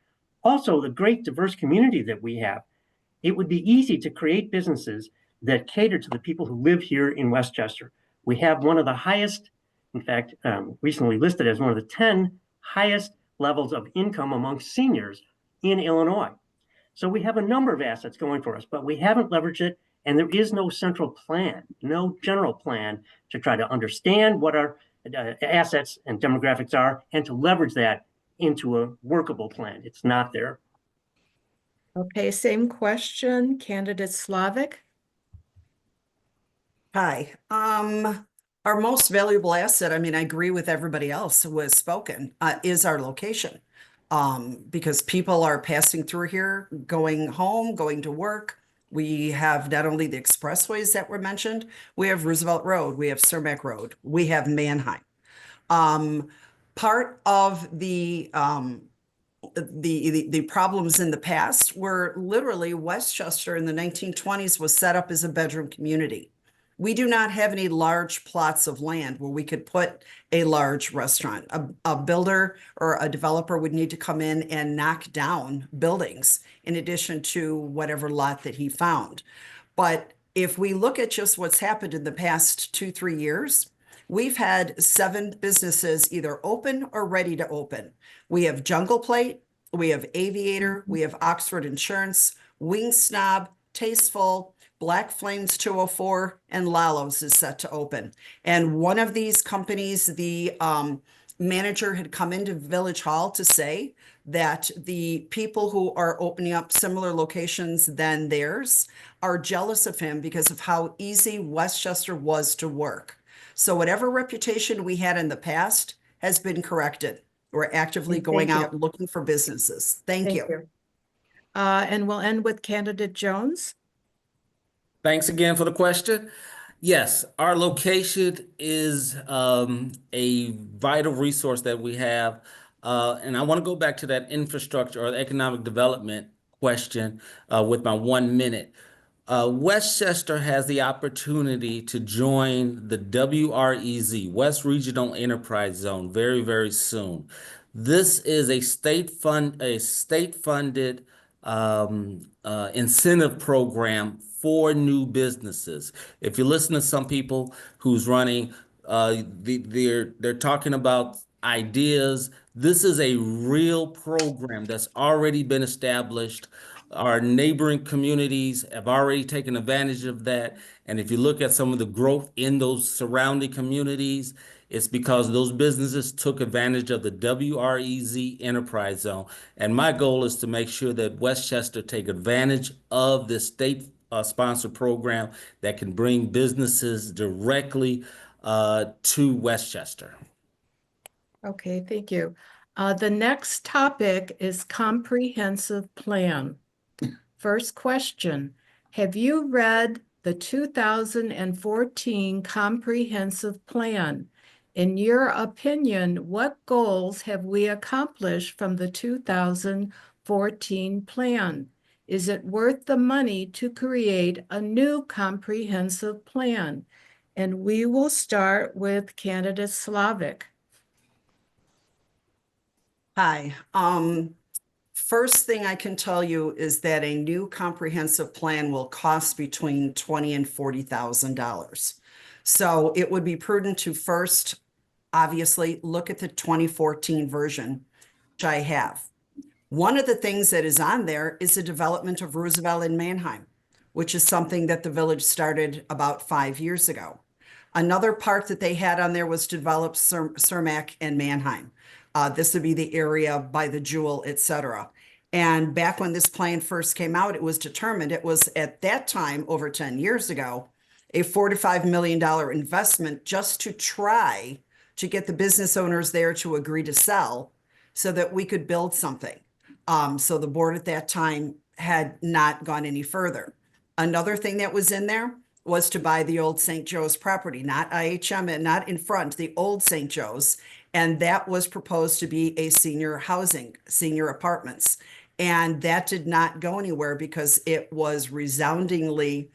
Also, the great diverse community that we have. It would be easy to create businesses that cater to the people who live here in Westchester. We have one of the highest, in fact, recently listed as one of the 10 highest levels of income amongst seniors in Illinois. So we have a number of assets going for us, but we haven't leveraged it, and there is no central plan, no general plan to try to understand what our assets and demographics are and to leverage that into a workable plan. It's not there. Okay, same question, candidate Slavic. Hi. Our most valuable asset, I mean, I agree with everybody else who has spoken, is our location. Because people are passing through here, going home, going to work. We have not only the expressways that were mentioned, we have Roosevelt Road, we have Cermak Road, we have Manheim. Part of the problems in the past were literally Westchester in the 1920s was set up as a bedroom community. We do not have any large plots of land where we could put a large restaurant. A builder or a developer would need to come in and knock down buildings in addition to whatever lot that he found. But if we look at just what's happened in the past 2-3 years, we've had 7 businesses either open or ready to open. We have Jungle Plate, we have Aviator, we have Oxford Insurance, Wing Snob, Tasteful, Black Flames 204, and Lalo's is set to open. And one of these companies, the manager had come into Village Hall to say that the people who are opening up similar locations than theirs are jealous of him because of how easy Westchester was to work. So whatever reputation we had in the past has been corrected. We're actively going out looking for businesses. Thank you. And we'll end with candidate Jones. Thanks again for the question. Yes, our location is a vital resource that we have. And I want to go back to that infrastructure or the economic development question with my 1 minute. Westchester has the opportunity to join the WREZ, West Regional Enterprise Zone, very, very soon. This is a state-funded incentive program for new businesses. If you listen to some people who's running, they're talking about ideas. This is a real program that's already been established. Our neighboring communities have already taken advantage of that. And if you look at some of the growth in those surrounding communities, it's because those businesses took advantage of the WREZ Enterprise Zone. And my goal is to make sure that Westchester take advantage of this state sponsored program that can bring businesses directly to Westchester. Okay, thank you. The next topic is comprehensive plan. First question, have you read the 2014 comprehensive plan? In your opinion, what goals have we accomplished from the 2014 plan? Is it worth the money to create a new comprehensive plan? And we will start with candidate Slavic. Hi. First thing I can tell you is that a new comprehensive plan will cost between $20,000 and $40,000. So it would be prudent to first, obviously, look at the 2014 version, which I have. One of the things that is on there is the development of Roosevelt and Manheim, which is something that the village started about 5 years ago. Another part that they had on there was to develop Cermak and Manheim. This would be the area by the Jewel, etc. And back when this plan first came out, it was determined, it was at that time, over 10 years ago, a $45 million investment just to try to get the business owners there to agree to sell so that we could build something. So the board at that time had not gone any further. Another thing that was in there was to buy the old St. Joe's property, not IHM and not in front, the old St. Joe's. And that was proposed to be a senior housing, senior apartments. And that did not go anywhere because it was resoundingly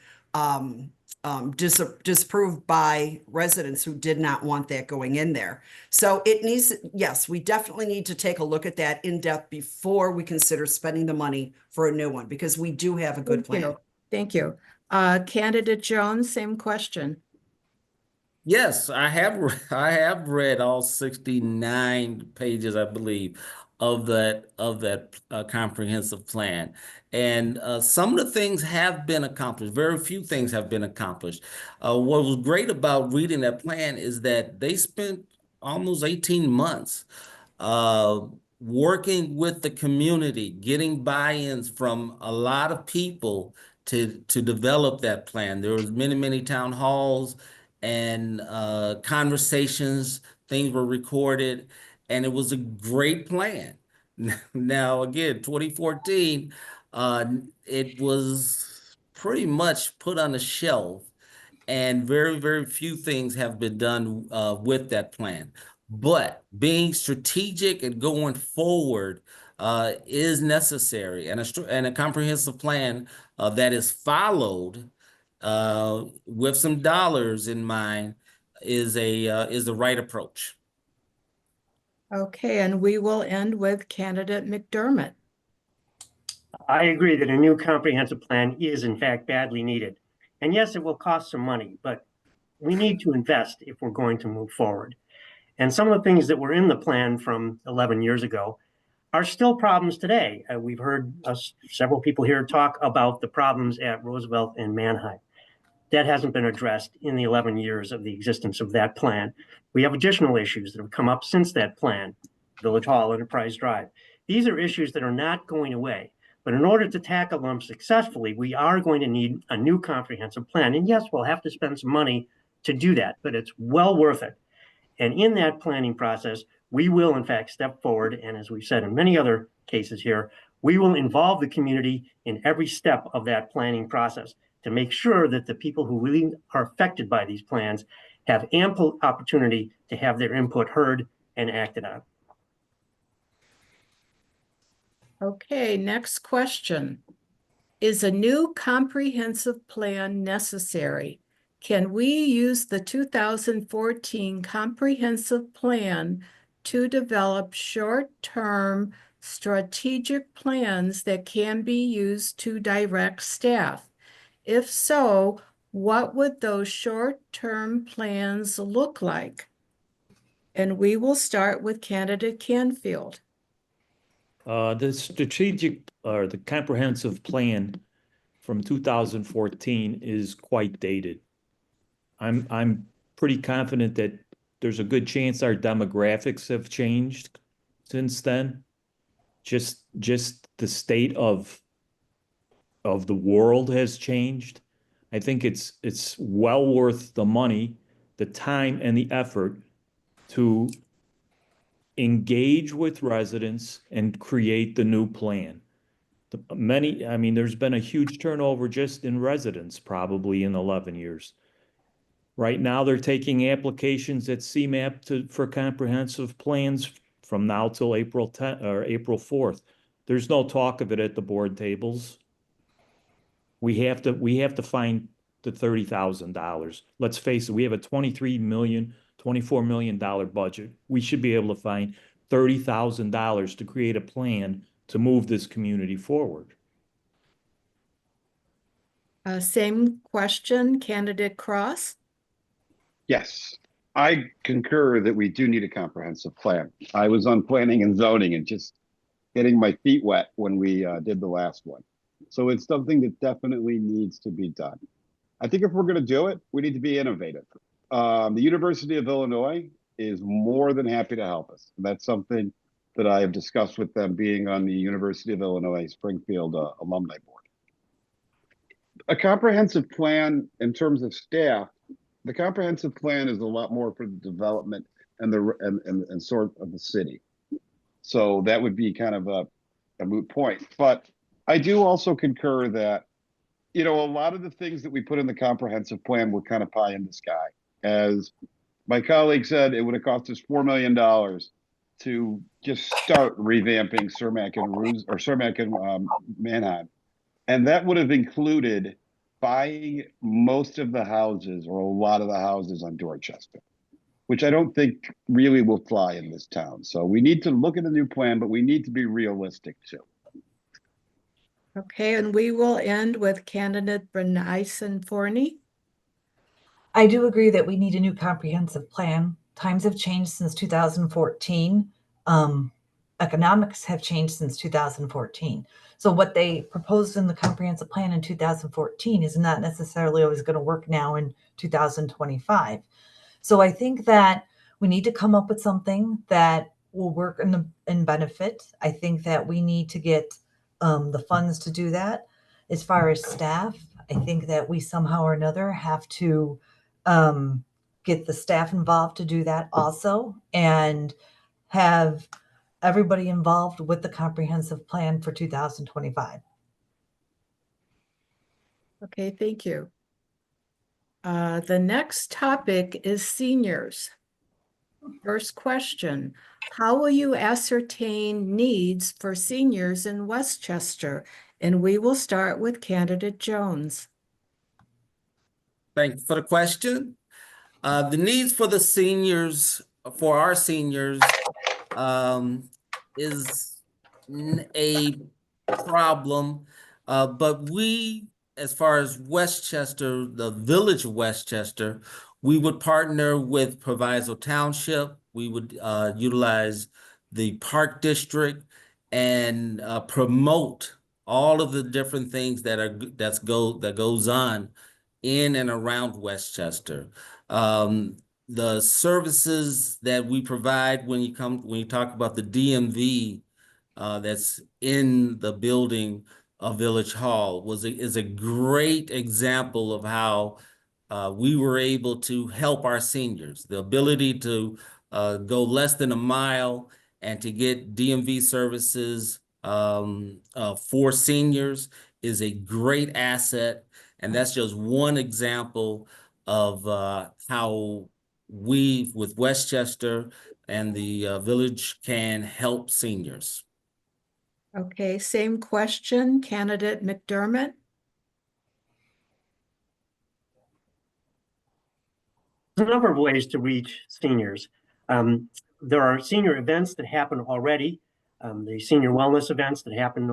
disapproved by residents who did not want that going in there. So it needs, yes, we definitely need to take a look at that in depth before we consider spending the money for a new one, because we do have a good plan. Thank you. Candidate Jones, same question. Yes, I have read all 69 pages, I believe, of that comprehensive plan. And some of the things have been accomplished. Very few things have been accomplished. What was great about reading that plan is that they spent almost 18 months working with the community, getting buy-ins from a lot of people to develop that plan. There was many town halls and conversations, things were recorded, and it was a great plan. Now, again, 2014, it was pretty much put on the shelf, and very few things have been done with that plan. But being strategic and going forward is necessary, and a comprehensive plan that is followed with some dollars in mind is the right approach. Okay, and we will end with candidate McDermott. I agree that a new comprehensive plan is in fact badly needed. And yes, it will cost some money, but we need to invest if we're going to move forward. And some of the things that were in the plan from 11 years ago are still problems today. We've heard several people here talk about the problems at Roosevelt and Manheim. That hasn't been addressed in the 11 years of the existence of that plan. We have additional issues that have come up since that plan, Village Hall, Enterprise Drive. These are issues that are not going away. But in order to tackle them successfully, we are going to need a new comprehensive plan. And yes, we'll have to spend some money to do that, but it's well worth it. And in that planning process, we will in fact step forward. And as we've said in many other cases here, we will involve the community in every step of that planning process to make sure that the people who really are affected by these plans have ample opportunity to have their input heard and acted on. Okay, next question. Is a new comprehensive plan necessary? Can we use the 2014 comprehensive plan to develop short-term strategic plans that can be used to direct staff? If so, what would those short-term plans look like? And we will start with candidate Canfield. The strategic or the comprehensive plan from 2014 is quite dated. I'm pretty confident that there's a good chance our demographics have changed since then. Just the state of the world has changed. I think it's well worth the money the time and the effort to engage with residents and create the new plan. I mean, there's been a huge turnover just in residents probably in 11 years. Right now, they're taking applications at CMAP for comprehensive plans from now till April 10th or April 4th. There's no talk of it at the board tables. We have to find the $30,000. Let's face it, we have a $24 million budget. We should be able to find $30,000 to create a plan to move this community forward. Same question, candidate Cross? Yes, I concur that we do need a comprehensive plan. I was on planning and zoning and just getting my feet wet when we did the last one. So it's something that definitely needs to be done. I think if we're going to do it, we need to be innovative. The University of Illinois is more than happy to help us. That's something that I have discussed with them, being on the University of Illinois Springfield Alumni Board. A comprehensive plan in terms of staff, the comprehensive plan is a lot more for the development and sort of the city. So that would be kind of a moot point. But I do also concur that, you know, a lot of the things that we put in the comprehensive plan were kind of pie in the sky. As my colleague said, it would have cost us $4 million to just start revamping Cermak and Manheim. And that would have included buying most of the houses or a lot of the houses on Dorchester, which I don't think really will fly in this town. So we need to look at the new plan, but we need to be realistic too. Okay, and we will end with candidate Bernice Forney. I do agree that we need a new comprehensive plan. Times have changed since 2014. Economics have changed since 2014. So what they proposed in the comprehensive plan in 2014 is not necessarily always going to work now in 2025. So I think that we need to come up with something that will work and benefit. I think that we need to get the funds to do that. As far as staff, I think that we somehow or another have to get the staff involved to do that also, and have everybody involved with the comprehensive plan for 2025. Okay, thank you. The next topic is seniors. First question, how will you ascertain needs for seniors in Westchester? And we will start with candidate Jones. Thank you for the question. The needs for the seniors, for our seniors, is a problem, but we, as far as Westchester, the village of Westchester, we would partner with Proviso Township. We would utilize the Park District and promote all of the different things that goes on in and around Westchester. The services that we provide when you talk about the DMV that's in the building of Village Hall is a great example of how we were able to help our seniors. The ability to go less than a mile and to get DMV services for seniors is a great asset. And that's just one example of how we, with Westchester and the village, can help seniors. Okay, same question, candidate McDermott. There's a number of ways to reach seniors. There are senior events that happen already, the senior wellness events that happen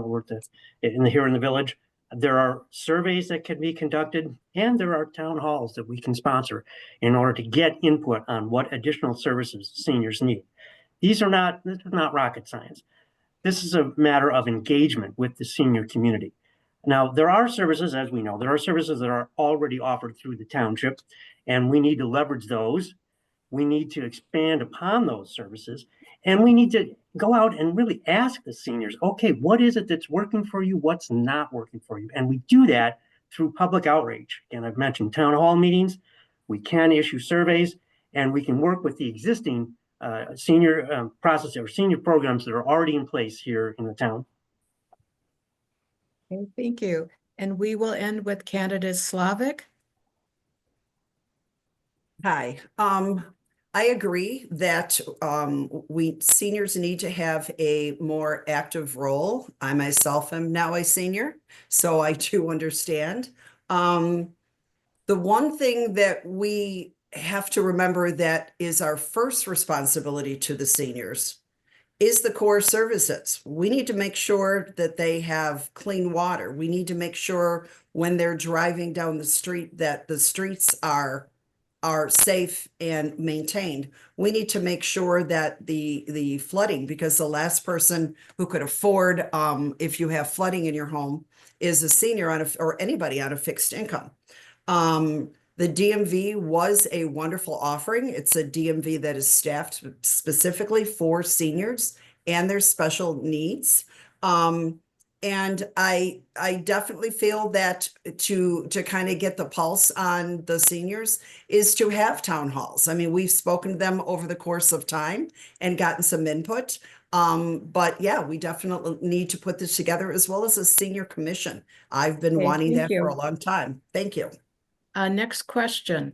here in the village. There are surveys that can be conducted, and there are town halls that we can sponsor in order to get input on what additional services seniors need. This is not rocket science. This is a matter of engagement with the senior community. Now, there are services, as we know, there are services that are already offered through the township, and we need to leverage those. We need to expand upon those services, and we need to go out and really ask the seniors, okay, what is it that's working for you? What's not working for you? And we do that through public outreach. And I've mentioned town hall meetings. We can issue surveys, and we can work with the existing senior process or senior programs that are already in place here in the town. Okay, thank you. And we will end with candidate Slavic. Hi, I agree that we seniors need to have a more active role. I myself am now a senior, so I do understand. The one thing that we have to remember that is our first responsibility to the seniors is the core services. We need to make sure that they have clean water. We need to make sure when they're driving down the street that the streets are safe and maintained. We need to make sure that the flooding, because the last person who could afford, if you have flooding in your home, is a senior or anybody on a fixed income. The DMV was a wonderful offering. It's a DMV that is staffed specifically for seniors and their special needs. And I definitely feel that to kind of get the pulse on the seniors is to have town halls. I mean, we've spoken to them over the course of time and gotten some input. But yeah, we definitely need to put this together, as well as a senior commission. I've been Okay, wanting thank that for you. a long time. Thank you. Next question.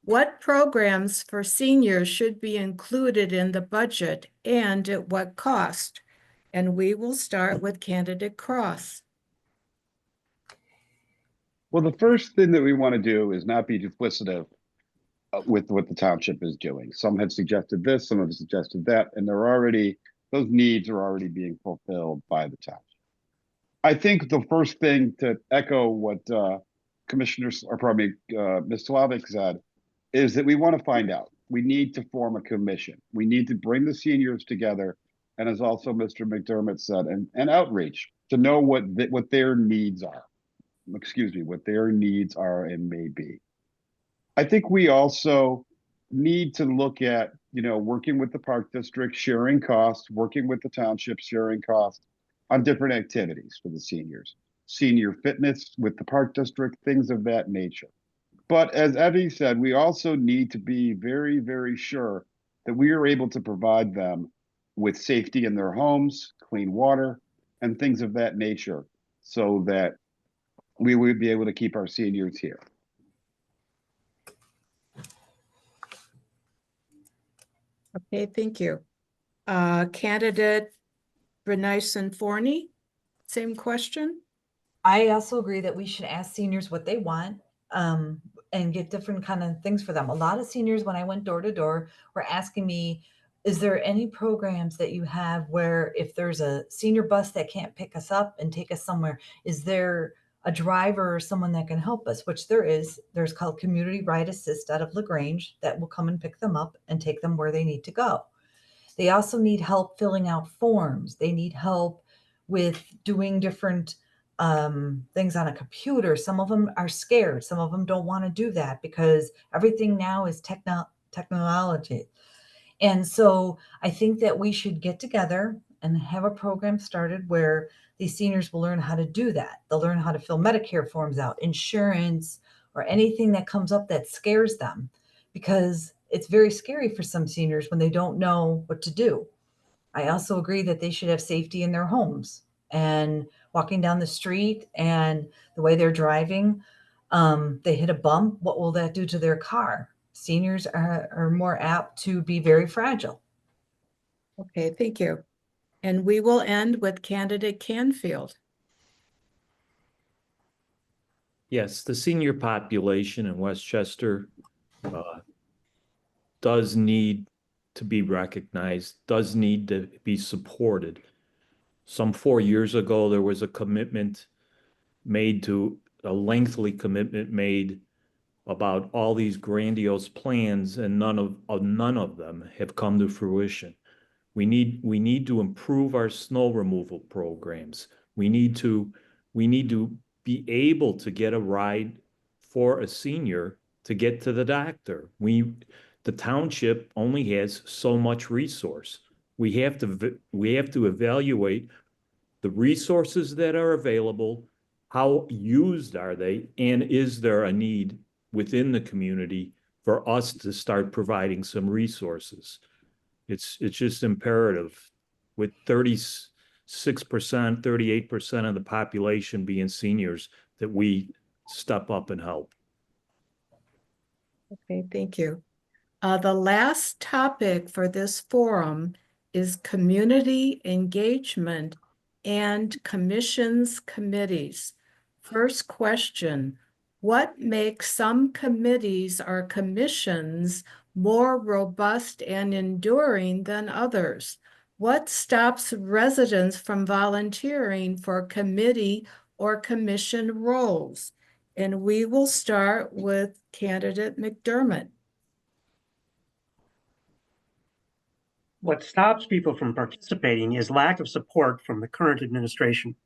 What programs for seniors should be included in the budget and at what cost? And we will start with candidate Cross. Well, the first thing that we want to do is not be duplicative with what the township is doing. Some have suggested this, some have suggested that, and those needs are already being fulfilled by the township. I think the first thing, to echo what Ms. Slavic said, is that we want to find out. We need to form a commission. We need to bring the seniors together, and as also Mr. McDermott said, and outreach to know what their needs are. What their needs are and may be. I think we also need to look at, working with the park district, sharing costs, working with the township, sharing costs on different activities for the seniors, senior fitness with the park district, things of that nature. But as Evie said, we also need to be very, very sure that we are able to provide them with safety in their homes, clean water, and things of that nature, so that we would be able to keep our seniors here. Okay, thank you. Candidate Bernice Forney, same question. I also agree that we should ask seniors what they want, and get different kind of things for them. A lot of seniors, when I went door to door, were asking me, is there any programs that you have where if there's a senior bus that can't pick us up and take us somewhere, is there a driver or someone that can help us? Which there is. There's called Community Ride Assist out of LaGrange that will come and pick them up and take them where they need to go. They also need help filling out forms. They need help with doing different things on a computer. Some of them are scared. Some of them don't want to do that because everything now is technology. And so I think that we should get together and have a program started where these seniors will learn how to do that. They'll learn how to fill Medicare forms out, insurance, or anything that comes up that scares them, because it's very scary for some seniors when they don't know what to do. I also agree that they should have safety in their homes and walking down the street and the way they're driving. They hit a bump. What will that do to their car? Seniors are more apt to be very fragile. Okay, thank you. And we will end with candidate Canfield. Yes, the senior population in Westchester does need to be recognized, does need to be supported. Some 4 years ago, there was a lengthy commitment made about all these grandiose plans, and none of them have come to fruition. We need to improve our snow removal programs. We need to be able to get a ride for a senior to get to the doctor. The township only has so much resource. We have to evaluate the resources that are available, how used are they, and is there a need within the community for us to start providing some resources. It's just imperative with 36%, 38% of the population being seniors that we step up and help. Okay, thank you. The last topic for this forum is community engagement and commissions, committees. First question, what makes some committees or commissions more robust and enduring than others? What stops residents from volunteering for committee or commission roles? And we will start with candidate McDermott. What stops people from participating is lack of support from the current administration.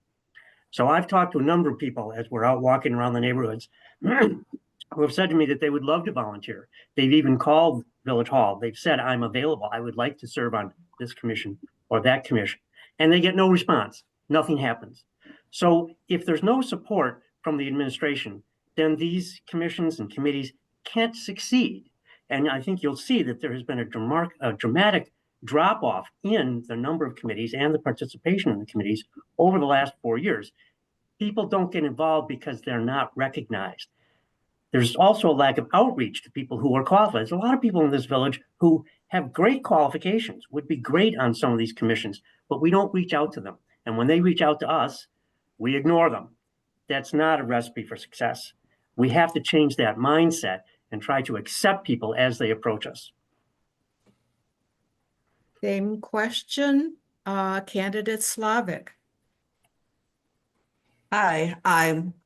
So I've talked to a number of people as we're out walking around the neighborhoods who have said to me that they would love to volunteer. They've even called Village Hall. They've said, I'm available. I would like to serve on this commission or that commission. And they get no response. Nothing happens. So if there's no support from the administration, then these commissions and committees can't succeed. And I think you'll see that there has been a dramatic drop off in the number of committees and the participation in the committees over the last 4 years. People don't get involved because they're not recognized. There's also a lack of outreach to people who are qualified. There's a lot of people in this village who have great qualifications, would be great on some of these commissions, but we don't reach out to them. And when they reach out to us, we ignore them. That's not a recipe for success. We have to change that mindset and try to accept people as they approach us. Same question, candidate Slavic. Hi,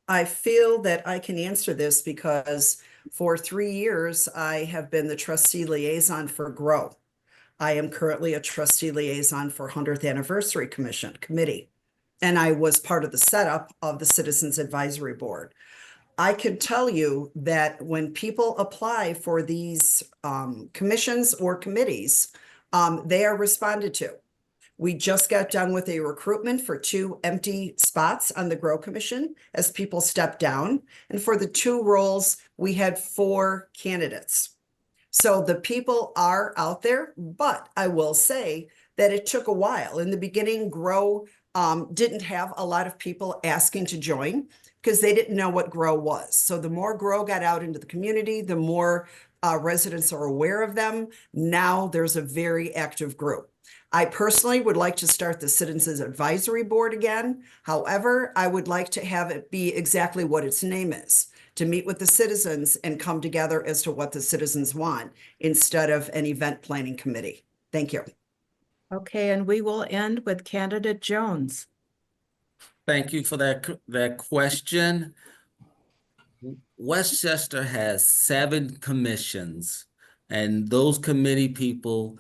I feel that I can answer this because for 3 years, I have been the trustee liaison for GROW. I am currently a trustee liaison for 100th Anniversary Committee, and I was part of the setup of the Citizens Advisory Board. I can tell you that when people apply for these commissions or committees, they are responded to. We just got done with a recruitment for 2 empty spots on the GROW Commission as people stepped down. And for the 2 roles, we had 4 candidates. So the people are out there, but I will say that it took a while. In the beginning, GROW didn't have a lot of people asking to join because they didn't know what GROW was. So the more GROW got out into the community, the more residents are aware of them. Now there's a very active group. I personally would like to start the Citizens Advisory Board again. However, I would like to have it be exactly what its name is, to meet with the citizens and come together as to what the citizens want instead of an event planning committee. Thank you. Okay, and we will end with candidate Jones. Thank you for that question. Westchester has 7 commissions, and those committee people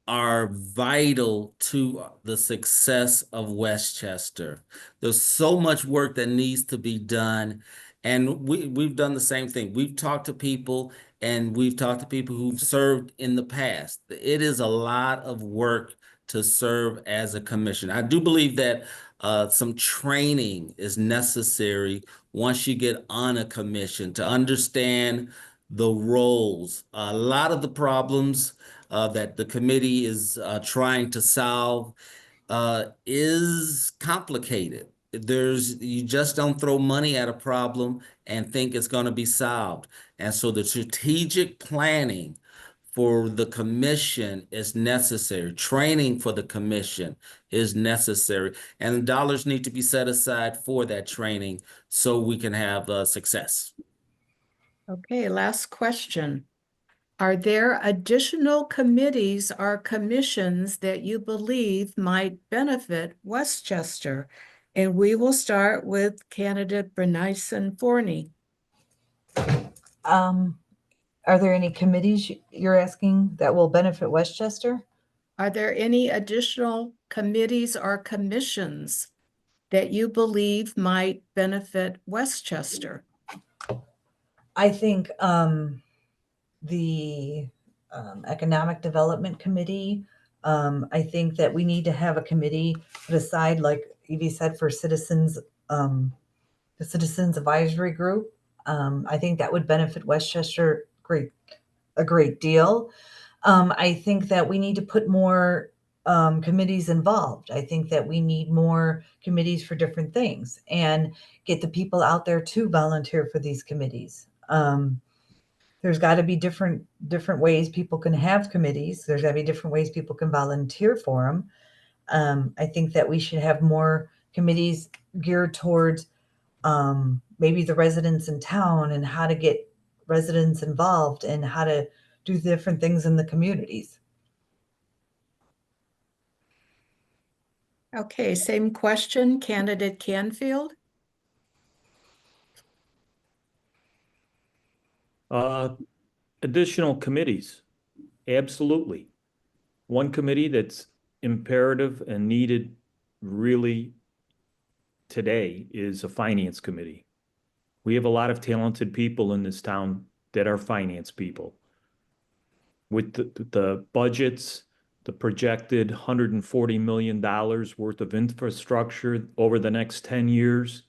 are vital to the success of Westchester. There's so much work that needs to be done, and we've done the same thing. We've talked to people, and we've talked to people who've served in the past. It is a lot of work to serve as a commission. I do believe that some training is necessary once you get on a commission to understand the roles. A lot of the problems that the committee is trying to solve is complicated. You just don't throw money at a problem and think it's going to be solved. And so the strategic planning for the commission is necessary. Training for the commission is necessary. And dollars need to be set aside for that training so we can have success. Okay, last question. Are there additional committees or commissions that you believe might benefit Westchester? And we will start with candidate Bernice Forney. Are there any committees you're asking that will benefit Westchester? Are there any additional committees or commissions that you believe might benefit Westchester? I think the Economic Development Committee, I think that we need to have a committee put aside, like Evie said, for citizens, the Citizens Advisory Group. I think that would benefit Westchester a great deal. I think that we need to put more committees involved. I think that we need more committees for different things and get the people out there to volunteer for these committees. There's got to be different ways people can have committees. There's got to be different ways people can volunteer for them. I think that we should have more committees geared towards maybe the residents in town and how to get residents involved and how to do different things in the communities. Okay, same question, candidate Canfield. Additional committees, absolutely. One committee that's imperative and needed really today is a finance committee. We have a lot of talented people in this town that are finance people. With the budgets, the projected $140 million worth of infrastructure over the next 10 years,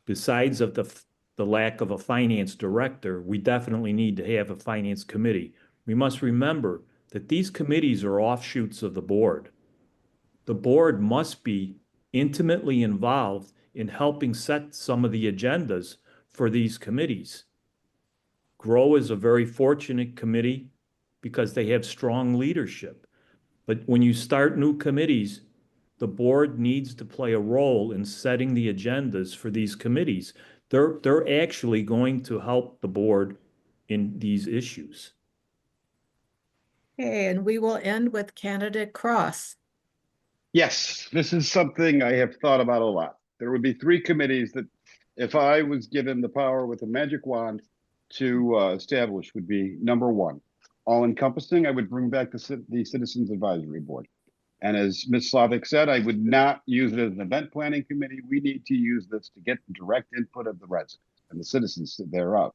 besides of the lack of a finance director, we definitely need to have a finance committee. We must remember that these committees are offshoots of the board. The board must be intimately involved in helping set some of the agendas for these committees. GROW is a very fortunate committee because they have strong leadership. But when you start new committees, the board needs to play a role in setting the agendas for these committees. They're actually going to help the board in these issues. Okay, and we will end with candidate Cross. Yes, this is something I have thought about a lot. There would be 3 committees that, if I was given the power with a magic wand to establish, would be number 1, all encompassing. I would bring back the Citizens Advisory Board. And as Ms. Slavic said, I would not use it as an event planning committee. We need to use this to get the direct input of the residents and the citizens thereof.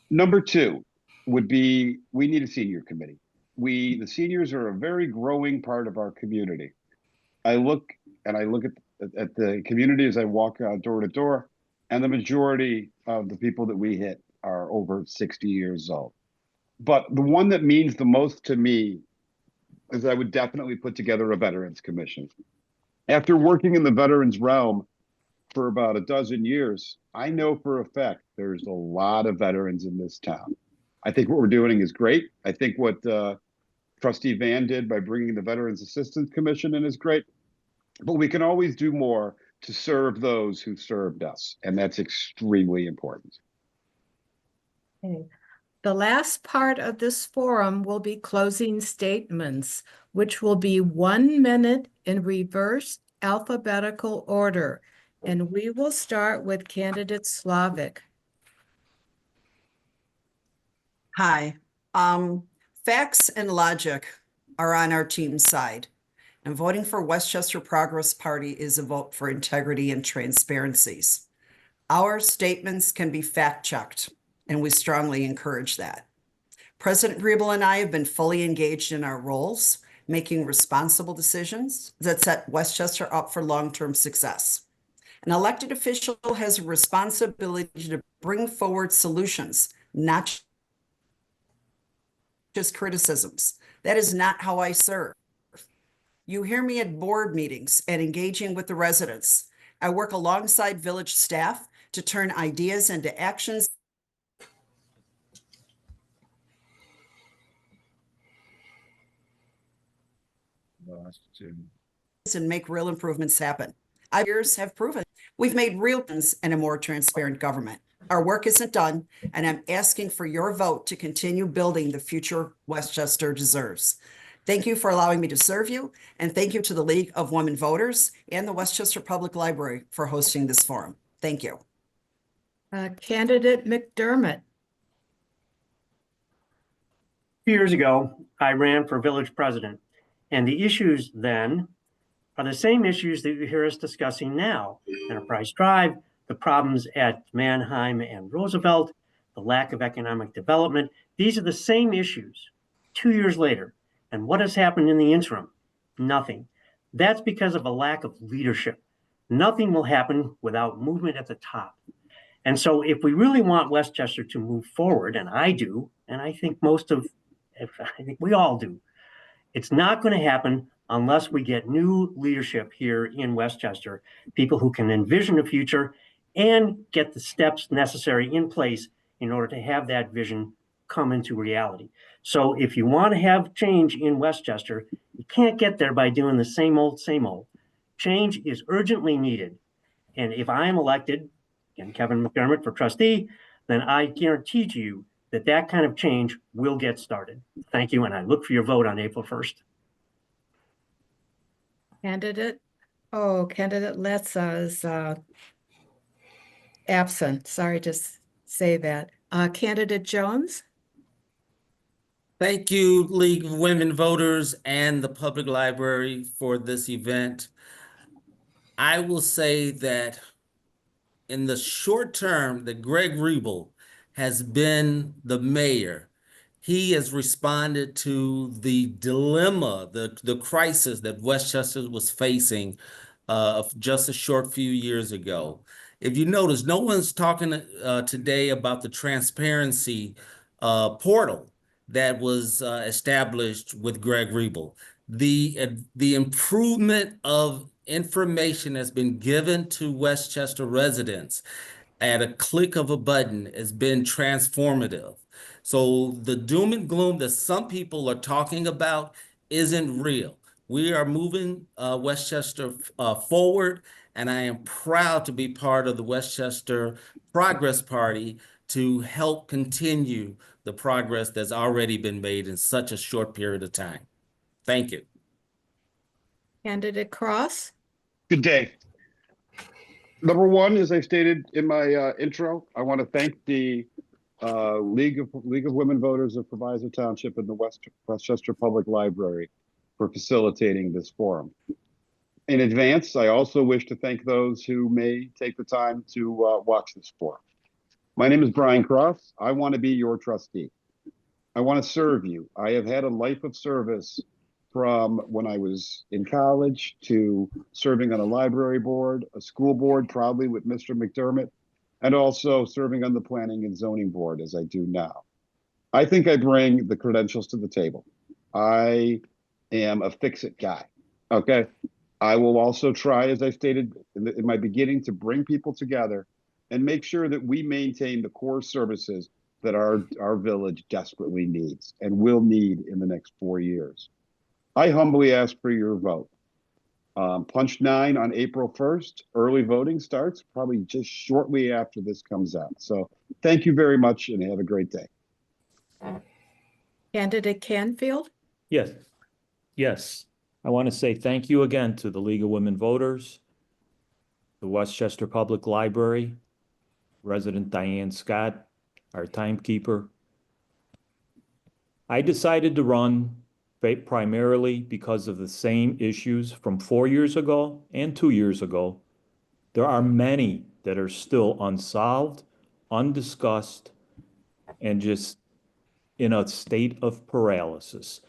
Number 2 would be, we need a senior committee. The seniors are a very growing part of our community. I look at the community as I walk door to door, and the majority of the people that we hit are over 60 years old. But the one that means the most to me is I would definitely put together a Veterans Commission. After working in the veterans realm for about a dozen years, I know for a fact there's a lot of veterans in this town. I think what we're doing is great. I think what Trustee Van did by bringing the Veterans Assistance Commission in is great, but we can always do more to serve those who served us, and that's extremely important. Okay. The last part of this forum will be closing statements, which will be 1 minute in reverse alphabetical order. And we will start with candidate Slavic. Hi. Facts and logic are on our team's side, and voting for Westchester Progress Party is a vote for integrity and transparencies. Our statements can be fact-checked, and we strongly encourage that. President Griebel and I have been fully engaged in our roles, making responsible decisions that set Westchester up for long-term success. An elected official has a responsibility to bring forward solutions, not just criticisms. That is not how I serve. You hear me at board meetings and engaging with the residents. I work alongside village staff to turn ideas into actions and make real improvements happen. Our years have proven we've made real things in a more transparent government. Our work isn't done, and I'm asking for your vote to continue building the future Westchester deserves. Thank you for allowing me to serve you, and thank you to the League of Women Voters and the Westchester Public Library for hosting this forum. Thank you. Candidate McDermott. A few years ago, I ran for village president, and the issues then are the same issues that you hear us discussing now. Enterprise Drive, the problems at Mannheim and Roosevelt, the lack of economic development. These are the same issues 2 years later. And what has happened in the interim? Nothing. That's because of a lack of leadership. Nothing will happen without movement at the top. And so if we really want Westchester to move forward, and I do, and I think I think we all do, it's not going to happen unless we get new leadership here in Westchester, people who can envision a future and get the steps necessary in place in order to have that vision come into reality. So if you want to have change in Westchester, you can't get there by doing the same old, same old. Change is urgently needed. And if I am elected, again, Kevin McDermott for trustee, then I guarantee to you that that kind of change will get started. Thank you, and I look for your vote on April 1st. Candidate Letza is absent. Sorry to say that. Candidate Jones? Thank you, League of Women Voters and the Public Library for this event. I will say that in the short term that Greg Riebel has been the mayor, he has responded to the dilemma, the crisis that Westchester was facing just a short few years ago. If you notice, no one's talking today about the transparency portal that was established with Greg Riebel. The improvement of information has been given to Westchester residents at a click of a button has been transformative. So the doom and gloom that some people are talking about isn't real. We are moving Westchester forward, and I am proud to be part of the Westchester Progress Party to help continue the progress that's already been made in such a short period of time. Thank you. Candidate Cross? Good day. Number one, as I stated in my intro, I want to thank the League of Women Voters of Proviso Township and the Westchester Public Library for facilitating this forum. In advance, I also wish to thank those who may take the time to watch this forum. My name is Brian Cross. I want to be your trustee. I want to serve you. I have had a life of service from when I was in college to serving on a library board, a school board, probably with Mr. McDermott, and also serving on the planning and zoning board as I do now. I think I bring the credentials to the table. I am a fix-it guy, okay? I will also try, as I stated in my beginning, to bring people together and make sure that we maintain the core services that our village desperately needs and will need in the next 4 years. I humbly ask for your vote. Punch 9 on April 1st. Early voting starts probably just shortly after this comes out. So thank you very much and have a great day. Candidate Canfield? Yes. Yes. I want to say thank you again to the League of Women Voters, the Westchester Public Library, Resident Diane Scott, our timekeeper. I decided to run primarily because of the same issues from 4 years ago and 2 years ago. There are many that are still unsolved, undiscussed, and just in a state of paralysis.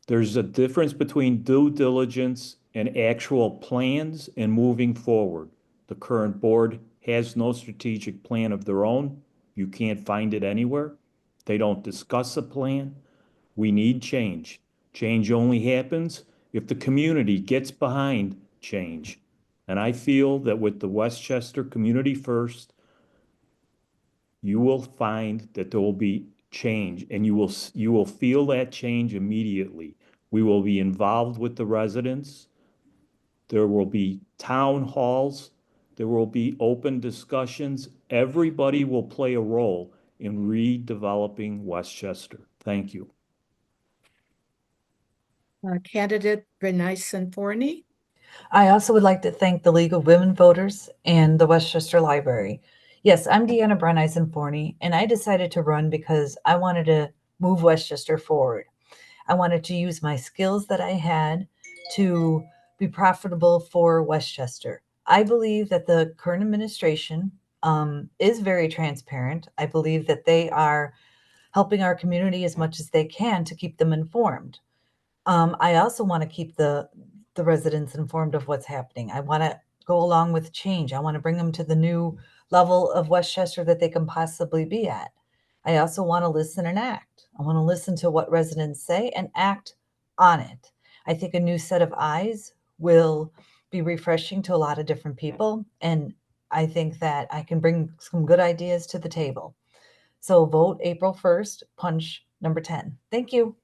There's a difference between due diligence and actual plans and moving forward. The current board has no strategic plan of their own. You can't find it anywhere. They don't discuss a plan. We need change. Change only happens if the community gets behind change. And I feel that with the Westchester Community First, you will find that there will be change, and you will feel that change immediately. We will be involved with the residents. There will be town halls. There will be open discussions. Everybody will play a role in redeveloping Westchester. Thank you. Candidate Bryson Forney? I also would like to thank the League of Women Voters and the Westchester Library. Yes, I'm Deanna Bryson Forney, and I decided to run because I wanted to move Westchester forward. I wanted to use my skills that I had to be profitable for Westchester. I believe that the current administration is very transparent. I believe that they are helping our community as much as they can to keep them informed. I also want to keep the residents informed of what's happening. I want to go along with change. I want to bring them to the new level of Westchester that they can possibly be at. I also want to listen and act. I want to listen to what residents say and act on it. I think a new set of eyes will be refreshing to a lot of different people. And I think that I can bring some good ideas to the table. So vote April 1st, punch number 10. Thank you.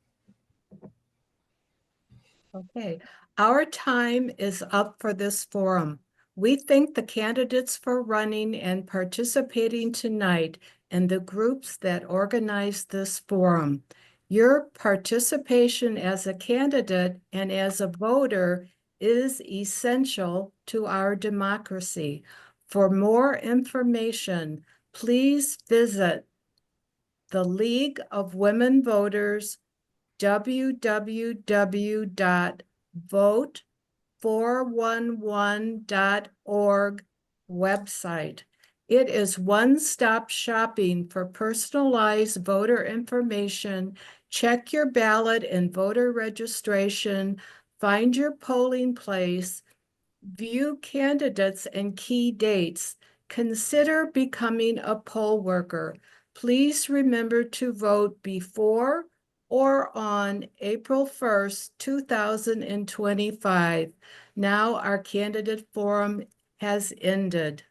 Okay, our time is up for this forum. We thank the candidates for running and participating tonight and the groups that organized this forum. Your participation as a candidate and as a voter is essential to our democracy. For more information, please visit the League of Women Voters www.vote411.org website. It is one-stop shopping for personalized voter information. Check your ballot and voter registration, find your polling place, view candidates and key dates. Consider becoming a poll worker. Please remember to vote before or on April 1st, 2025. Now our candidate forum has ended.